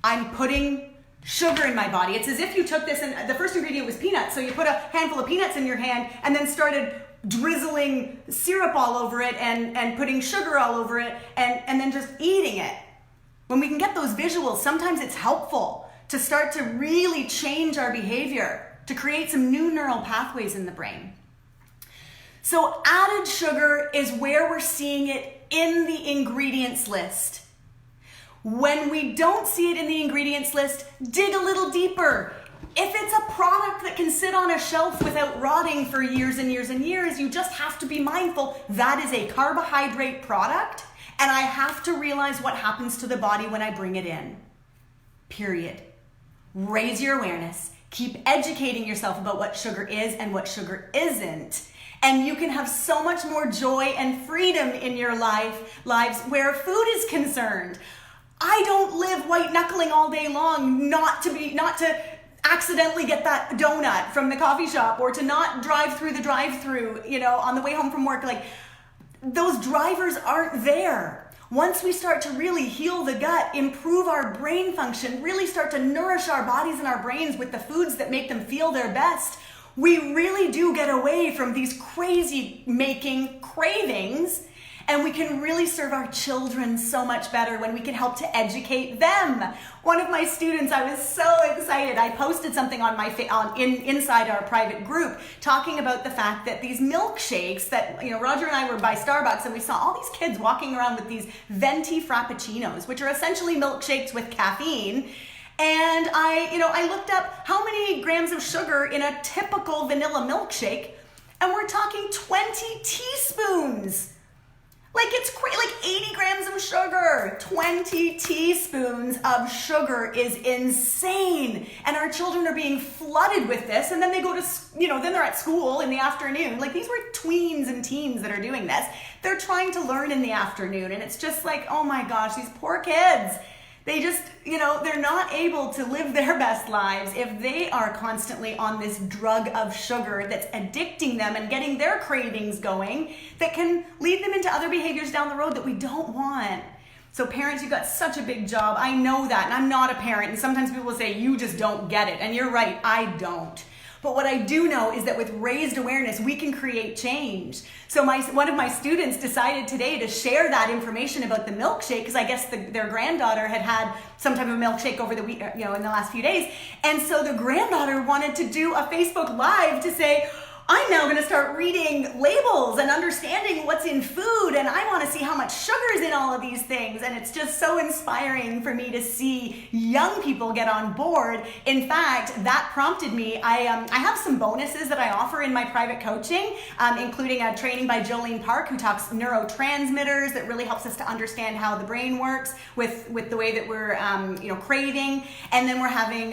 I'm putting sugar in my body. It's as if you took this and the first ingredient was peanuts. So you put a handful of peanuts in your hand and then started drizzling syrup all over it and putting sugar all over it and then just eating it. When we can get those visuals, sometimes it's helpful to start to really change our behavior, to create some new neural pathways in the brain. So added sugar is where we're seeing it in the ingredients list. When we don't see it in the ingredients list, dig a little deeper. If it's a product that can sit on a shelf without rotting for years and years and years, you just have to be mindful that is a carbohydrate product, and I have to realize what happens to the body when I bring it in. Period. Raise your awareness. Keep educating yourself about what sugar is and what sugar isn't. And you can have so much more joy and freedom in your lives where food is concerned. I don't live white knuckling all day long not to accidentally get that donut from the coffee shop or to not drive through the drive-through, on the way home from work. Like, those drivers aren't there. Once we start to really heal the gut, improve our brain function, really start to nourish our bodies and our brains with the foods that make them feel their best, we really do get away from these crazy making cravings, and we can really serve our children so much better when we can help to educate them. One of my students, I was so excited. I posted something on inside our private group talking about the fact that these milkshakes that, Roger and I were by Starbucks and we saw all these kids walking around with these venti frappuccinos, which are essentially milkshakes with caffeine. And I looked up how many grams of sugar in a typical vanilla milkshake, and we're talking 20 teaspoons. It's like 80 grams of sugar. 20 teaspoons of sugar is insane. And our children are being flooded with this, and then they go to, then they're at school in the afternoon. These were tweens and teens that are doing this. They're trying to learn in the afternoon, and it's just like, oh my gosh, these poor kids. They just, they're not able to live their best lives if they are constantly on this drug of sugar that's addicting them and getting their cravings going that can lead them into other behaviors down the road that we don't want. So parents, you've got such a big job. I know that, and I'm not a parent, and sometimes people say, you just don't get it. And you're right, I don't. But what I do know is that with raised awareness, we can create change. So one of my students decided today to share that information about the milkshake, because I guess their granddaughter had some type of milkshake over the week, in the last few days. And so the granddaughter wanted to do a Facebook Live to say, I'm now going to start reading labels and understanding what's in food, and I want to see how much sugar is in all of these things. And it's just so inspiring for me to see young people get on board. In fact, that prompted me. I have some bonuses that I offer in my private coaching, including a training by Jolene Park, who talks neurotransmitters that really helps us to understand how the brain works with the way that we're craving. And then we're having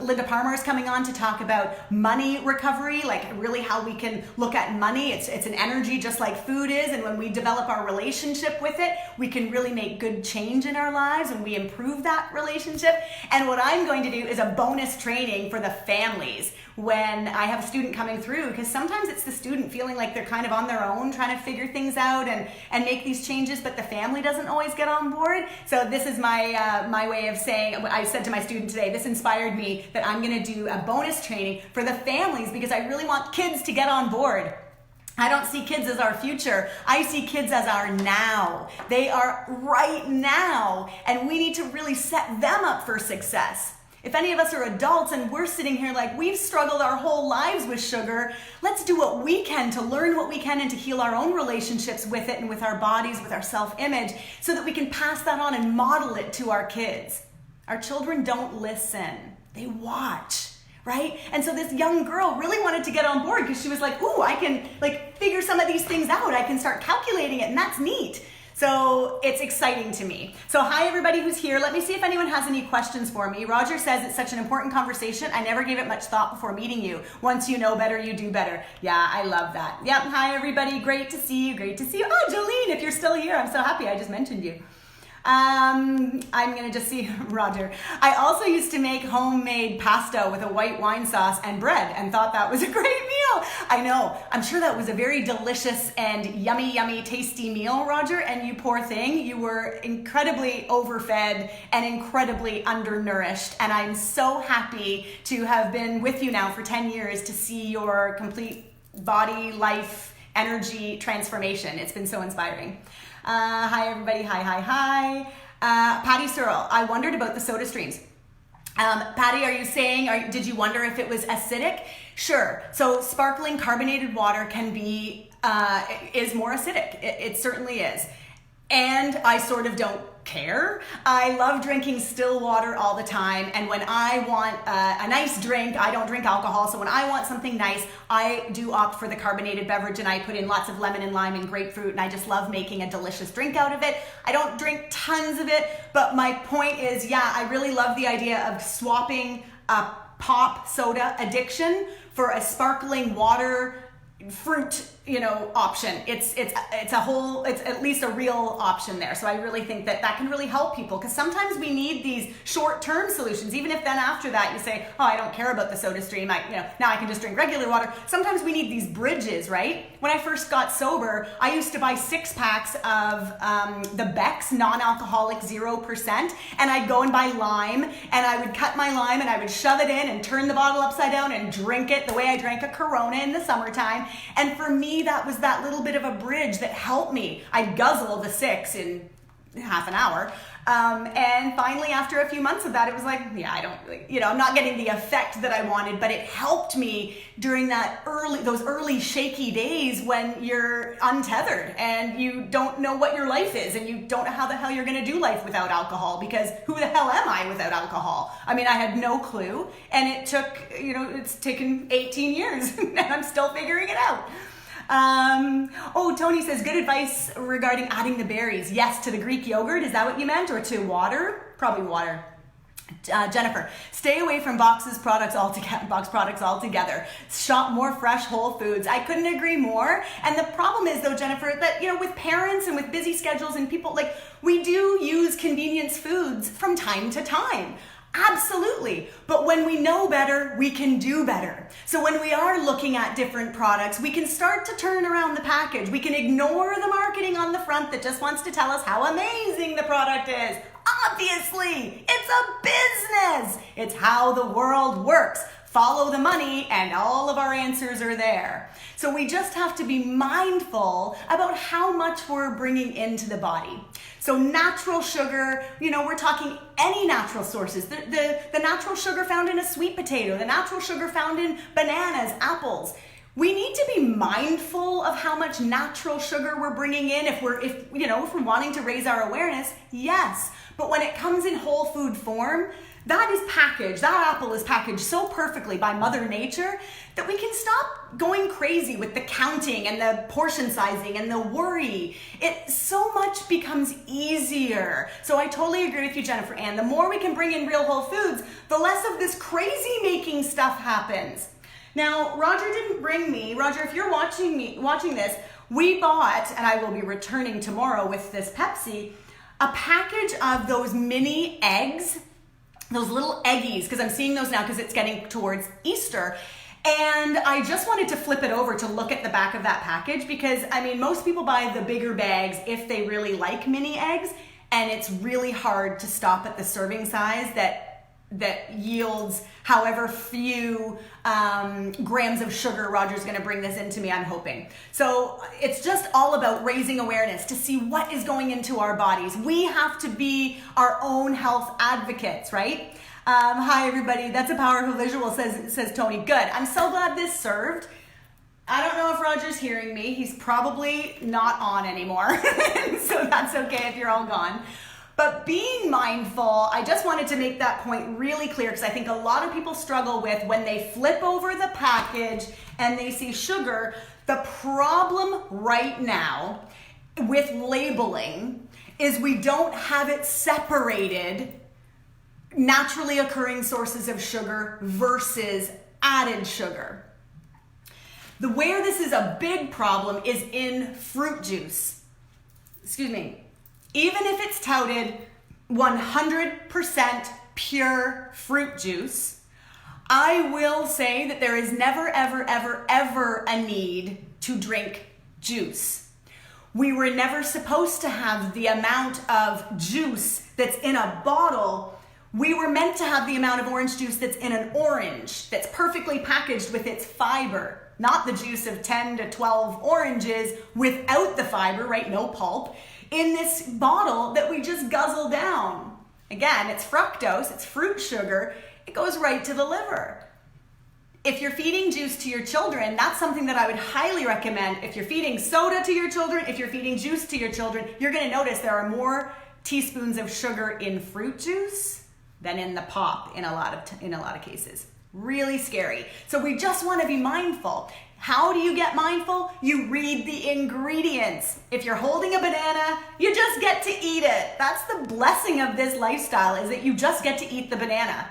Linda Palmer is coming on to talk about money recovery, really how we can look at money. It's an energy just like food is, and when we develop our relationship with it, we can really make good change in our lives and we improve that relationship. And what I'm going to do is a bonus training for the families when I have a student coming through, because sometimes it's the student feeling like they're kind of on their own trying to figure things out and make these changes, but the family doesn't always get on board. So this is my way of saying, I said to my student today, this inspired me that I'm going to do a bonus training for the families, because I really want kids to get on board. I don't see kids as our future. I see kids as our now. They are right now, and we need to really set them up for success. If any of us are adults and we're sitting here like we've struggled our whole lives with sugar, let's do what we can to learn what we can and to heal our own relationships with it and with our bodies, with our self-image, so that we can pass that on and model it to our kids. Our children don't listen. They watch. Right? And so this young girl really wanted to get on board because she was like, ooh, I can figure some of these things out. I can start calculating it, and that's neat. So it's exciting to me. So hi everybody who's here. Let me see if anyone has any questions for me. Roger says it's such an important conversation. I never gave it much thought before meeting you. Once you know better, you do better. Yeah, I love that. Yep, hi everybody. Great to see you. Great to see you. Oh, Jolene, if you're still here, I'm so happy I just mentioned you. I'm gonna just see, Roger. I also used to make homemade pasta with a white wine sauce and bread and thought that was a great meal. I know, I'm sure that was a very delicious and yummy, yummy, tasty meal, Roger, and you poor thing, you were incredibly overfed and incredibly undernourished, and I'm so happy to have been with you now for 10 years to see your complete body, life, energy transformation. It's been so inspiring. Hi everybody, hi. Patty Searle, I wondered about the soda streams. Patty, are you saying, did you wonder if it was acidic? Sure, so sparkling carbonated water can be, is more acidic. It certainly is. And I sort of don't care. I love drinking still water all the time, and when I want a nice drink, I don't drink alcohol, so when I want something nice, I do opt for the carbonated beverage, and I put in lots of lemon and lime and grapefruit, and I just love making a delicious drink out of it. I don't drink tons of it, but my point is, yeah, I really love the idea of swapping a pop soda addiction for a sparkling water fruit, option. It's at least a real option there. So I really think that can really help people, because sometimes we need these short-term solutions, even if then after that you say, oh, I don't care about the soda stream, now I can just drink regular water. Sometimes we need these bridges, right? When I first got sober, I used to buy 6 packs of the Beck's non-alcoholic 0%, and I'd go and buy lime, and I would cut my lime and I would shove it in and turn the bottle upside down and drink it the way I drank a Corona in the summertime. And for me, that was that little bit of a bridge that helped me. I'd guzzle the 6 in half an hour. And finally, after a few months of that, it was like, yeah, I don't really, I'm not getting the effect that I wanted, but it helped me during those early shaky days when you're untethered and you don't know what your life is and you don't know how the hell you're going to do life without alcohol, because who the hell am I without alcohol? I mean, I had no clue, and it took, it's taken 18 years and I'm still figuring it out. Tony says, good advice regarding adding the berries. Yes, to the Greek yogurt. Is that what you meant? Or to water? Probably water. Jennifer, stay away from box products altogether. Shop more fresh whole foods. I couldn't agree more. And the problem is, though, Jennifer, that, with parents and with busy schedules and people, we do use convenience foods from time to time. Absolutely. But when we know better, we can do better. So when we are looking at different products, we can start to turn around the package. We can ignore the marketing on the front that just wants to tell us how amazing the product is. Obviously, it's a business. It's how the world works. Follow the money and all of our answers are there. So we just have to be mindful about how much we're bringing into the body. So natural sugar, we're talking any natural sources. The natural sugar found in a sweet potato, the natural sugar found in bananas, apples. We need to be mindful of how much natural sugar we're bringing in if we're wanting to raise our awareness, yes. But when it comes in whole food form, that apple is packaged so perfectly by Mother Nature that we can stop going crazy with the counting and the portion sizing and the worry. It so much becomes easier. So I totally agree with you, Jennifer Ann. The more we can bring in real whole foods, the less of this crazy making stuff happens. Now, Roger didn't bring me, Roger, if you're watching this, we bought, and I will be returning tomorrow with this Pepsi, a package of those mini eggs, those little eggies, because I'm seeing those now because it's getting towards Easter. And I just wanted to flip it over to look at the back of that package because, most people buy the bigger bags if they really like mini eggs, and it's really hard to stop at the serving size that yields however few grams of sugar. Roger's going to bring this into me, I'm hoping. So it's just all about raising awareness to see what is going into our bodies. We have to be our own health advocates, right? Hi, everybody. That's a powerful visual, says Tony. Good. I'm so glad this served. I don't know if Roger's hearing me. He's probably not on anymore. So that's okay if you're all gone. But being mindful, I just wanted to make that point really clear because I think a lot of people struggle with when they flip over the package and they see sugar. The problem right now with labeling is we don't have it separated, naturally occurring sources of sugar versus added sugar. Where this is a big problem is in fruit juice. even if it's touted 100% pure fruit juice, I will say that there is never, ever, ever, ever a need to drink juice. We were never supposed to have the amount of juice that's in a bottle. We were meant to have the amount of orange juice that's in an orange, that's perfectly packaged with its fiber, not the juice of 10 to 12 oranges without the fiber, right? No pulp, in this bottle that we just guzzle down. Again, it's fructose, it's fruit sugar. It goes right to the liver. If you're feeding juice to your children, that's something that I would highly recommend. If you're feeding soda to your children, if you're feeding juice to your children, you're gonna notice there are more teaspoons of sugar in fruit juice than in the pop in a lot of cases. Really scary. So we just want to be mindful. How do you get mindful? You read the ingredients. If you're holding a banana, you just get to eat it. That's the blessing of this lifestyle, is that you just get to eat the banana.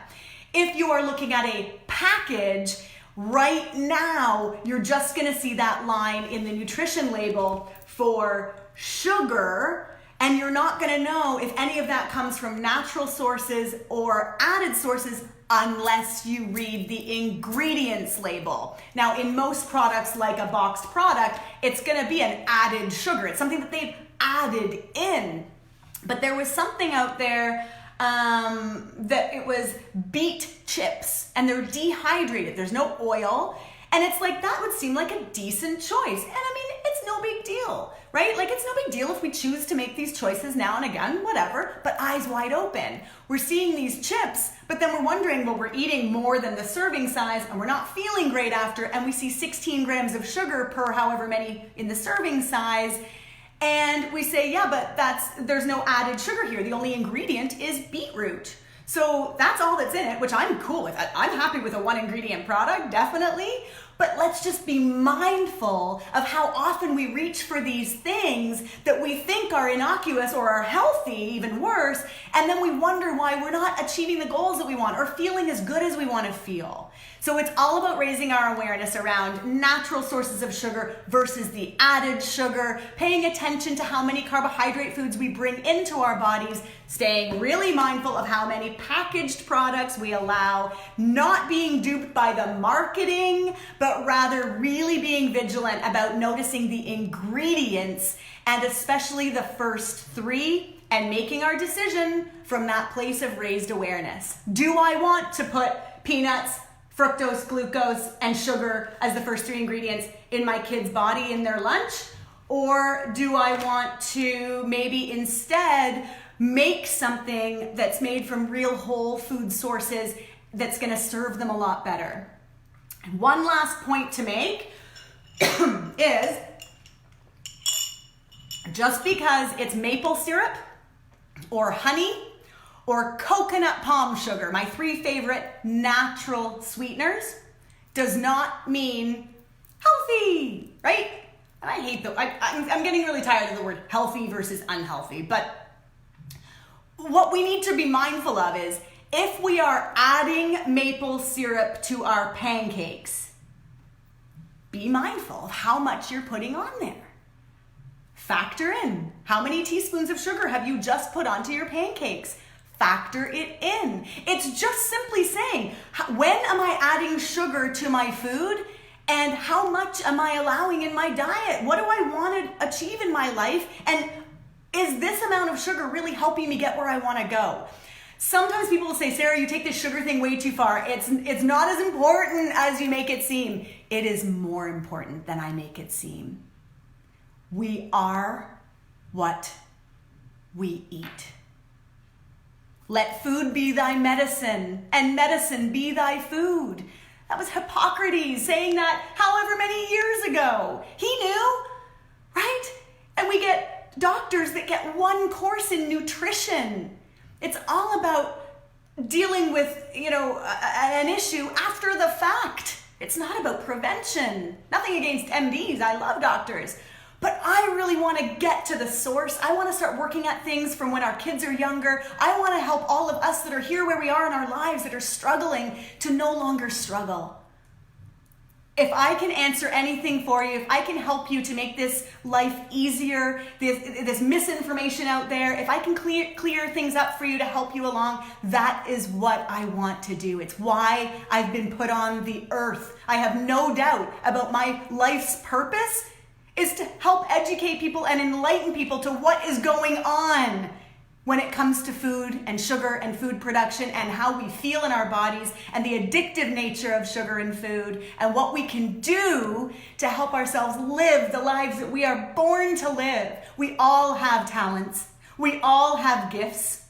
If you are looking at a package, right now, you're just going to see that line in the nutrition label for sugar, and you're not going to know if any of that comes from natural sources or added sources unless you read the ingredients label. Now, in most products, like a boxed product, it's going to be an added sugar. It's something that they've added in. But there was something out there that it was beet chips, and they're dehydrated. There's no oil. And it's like, that would seem like a decent choice. And I mean, it's no big deal, right? Like, it's no big deal if we choose to make these choices now and again, whatever, but eyes wide open. We're seeing these chips, but then we're wondering, well, we're eating more than the serving size and we're not feeling great after, and we see 16 grams of sugar per however many in the serving size. And we say, yeah, but there's no added sugar here. The only ingredient is beetroot. So that's all that's in it, which I'm cool with. I'm happy with a one ingredient product, definitely. But let's just be mindful of how often we reach for these things that we think are innocuous or are healthy, even worse, and then we wonder why we're not achieving the goals that we want or feeling as good as we want to feel. So it's all about raising our awareness around natural sources of sugar versus the added sugar, paying attention to how many carbohydrate foods we bring into our bodies, staying really mindful of how many packaged products we allow, not being duped by the marketing, but rather really being vigilant about noticing the ingredients, and especially the first three, and making our decision from that place of raised awareness. Do I want to put peanuts, fructose, glucose, and sugar as the first three ingredients in my kid's body in their lunch? Or do I want to maybe instead make something that's made from real whole food sources that's gonna serve them a lot better? And one last point to make is, just because it's maple syrup or honey or coconut palm sugar, my three favorite natural sweeteners, does not mean healthy, right? And I hate I'm getting really tired of the word healthy versus unhealthy, but what we need to be mindful of is, if we are adding maple syrup to our pancakes, be mindful of how much you're putting on there. Factor in, how many teaspoons of sugar have you just put onto your pancakes? Factor it in. It's just simply saying, when am I adding sugar to my food, and how much am I allowing in my diet? What do I want to achieve in my life? And is this amount of sugar really helping me get where I want to go? Sometimes people will say, Sarah, you take this sugar thing way too far. It's not as important as you make it seem. It is more important than I make it seem. We are what we eat. Let food be thy medicine, and medicine be thy food. That was Hippocrates saying that however many years ago. He knew, right? And we get doctors that get one course in nutrition. It's all about dealing with, an issue after the fact. It's not about prevention. Nothing against MDs. I love doctors. But I really want to get to the source. I want to start working at things from when our kids are younger. I want to help all of us that are here where we are in our lives, that are struggling, to no longer struggle. If I can answer anything for you, if I can help you to make this life easier, this misinformation out there, if I can clear things up for you to help you along, that is what I want to do. It's why I've been put on the earth. I have no doubt about my life's purpose is to help educate people and enlighten people to what is going on when it comes to food and sugar and food production and how we feel in our bodies and the addictive nature of sugar and food and what we can do to help ourselves live the lives that we are born to live. We all have talents. We all have gifts.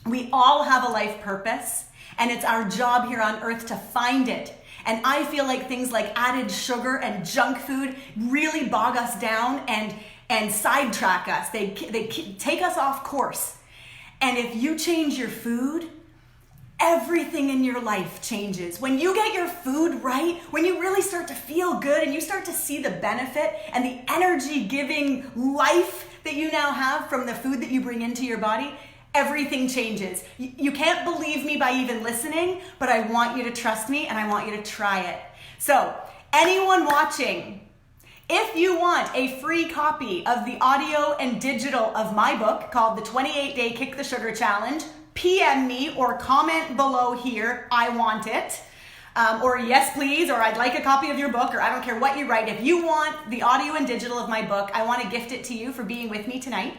We all have a life purpose, and it's our job here on earth to find it. And I feel like things like added sugar and junk food really bog us down and sidetrack us. They take us off course. And if you change your food, everything in your life changes. When you get your food right, when you really start to feel good and you start to see the benefit and the energy-giving life that you now have from the food that you bring into your body, everything changes. You can't believe me by even listening, but I want you to trust me and I want you to try it. So, anyone watching, if you want a free copy of the audio and digital of my book called The 28-Day Kick the Sugar Challenge, PM me or comment below here, I want it, or yes please, or I'd like a copy of your book, or I don't care what you write. If you want the audio and digital of my book, I want to gift it to you for being with me tonight.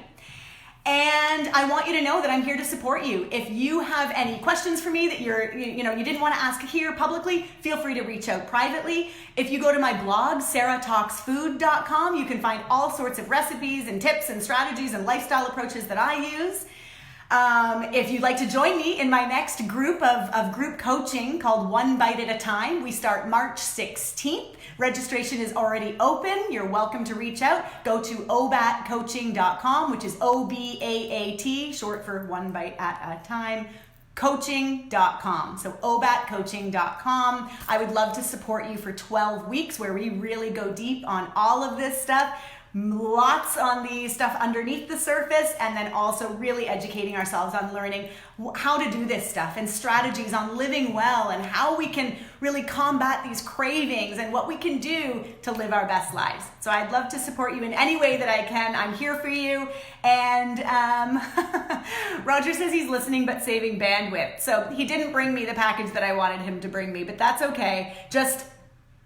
And I want you to know that I'm here to support you. If you have any questions for me that you didn't want to ask here publicly, feel free to reach out privately. If you go to my blog, sarahtalksfood.com, you can find all sorts of recipes and tips and strategies and lifestyle approaches that I use. If you'd like to join me in my next group of group coaching called One Bite at a Time, we start March 16th. Registration is already open. You're welcome to reach out. Go to obatcoaching.com, which is OBAAT, short for One Bite at a Time, coaching.com. So obatcoaching.com. I would love to support you for 12 weeks where we really go deep on all of this stuff. Lots on the stuff underneath the surface, and then also really educating ourselves on learning how to do this stuff and strategies on living well and how we can really combat these cravings and what we can do to live our best lives. So I'd love to support you in any way that I can. I'm here for you. And Roger says he's listening but saving bandwidth. So he didn't bring me the package that I wanted him to bring me, but that's okay. Just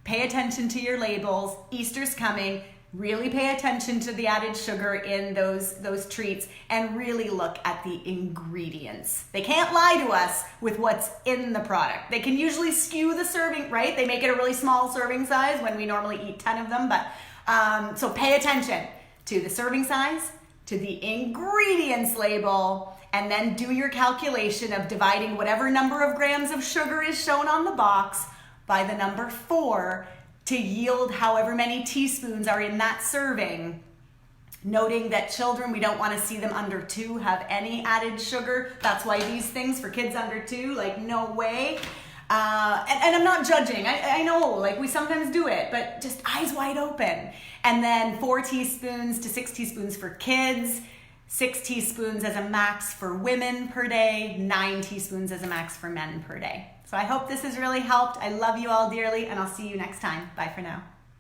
pay attention to your labels. Easter's coming. Really pay attention to the added sugar in those treats and really look at the ingredients. They can't lie to us with what's in the product. They can usually skew the serving, right? They make it a really small serving size when we normally eat 10 of them. But so pay attention to the serving size, to the ingredients label, and then do your calculation of dividing whatever number of grams of sugar is shown on the box by the number 4 to yield however many teaspoons are in that serving. Noting that children, we don't want to see them under 2 have any added sugar. That's why these things for kids under 2, like no way. And I'm not judging. I know, like we sometimes do it, but just eyes wide open. And then 4 teaspoons to 6 teaspoons for kids, 6 teaspoons as a max for women per day, 9 teaspoons as a max for men per day. So I hope this has really helped. I love you all dearly, and I'll see you next time. Bye for now.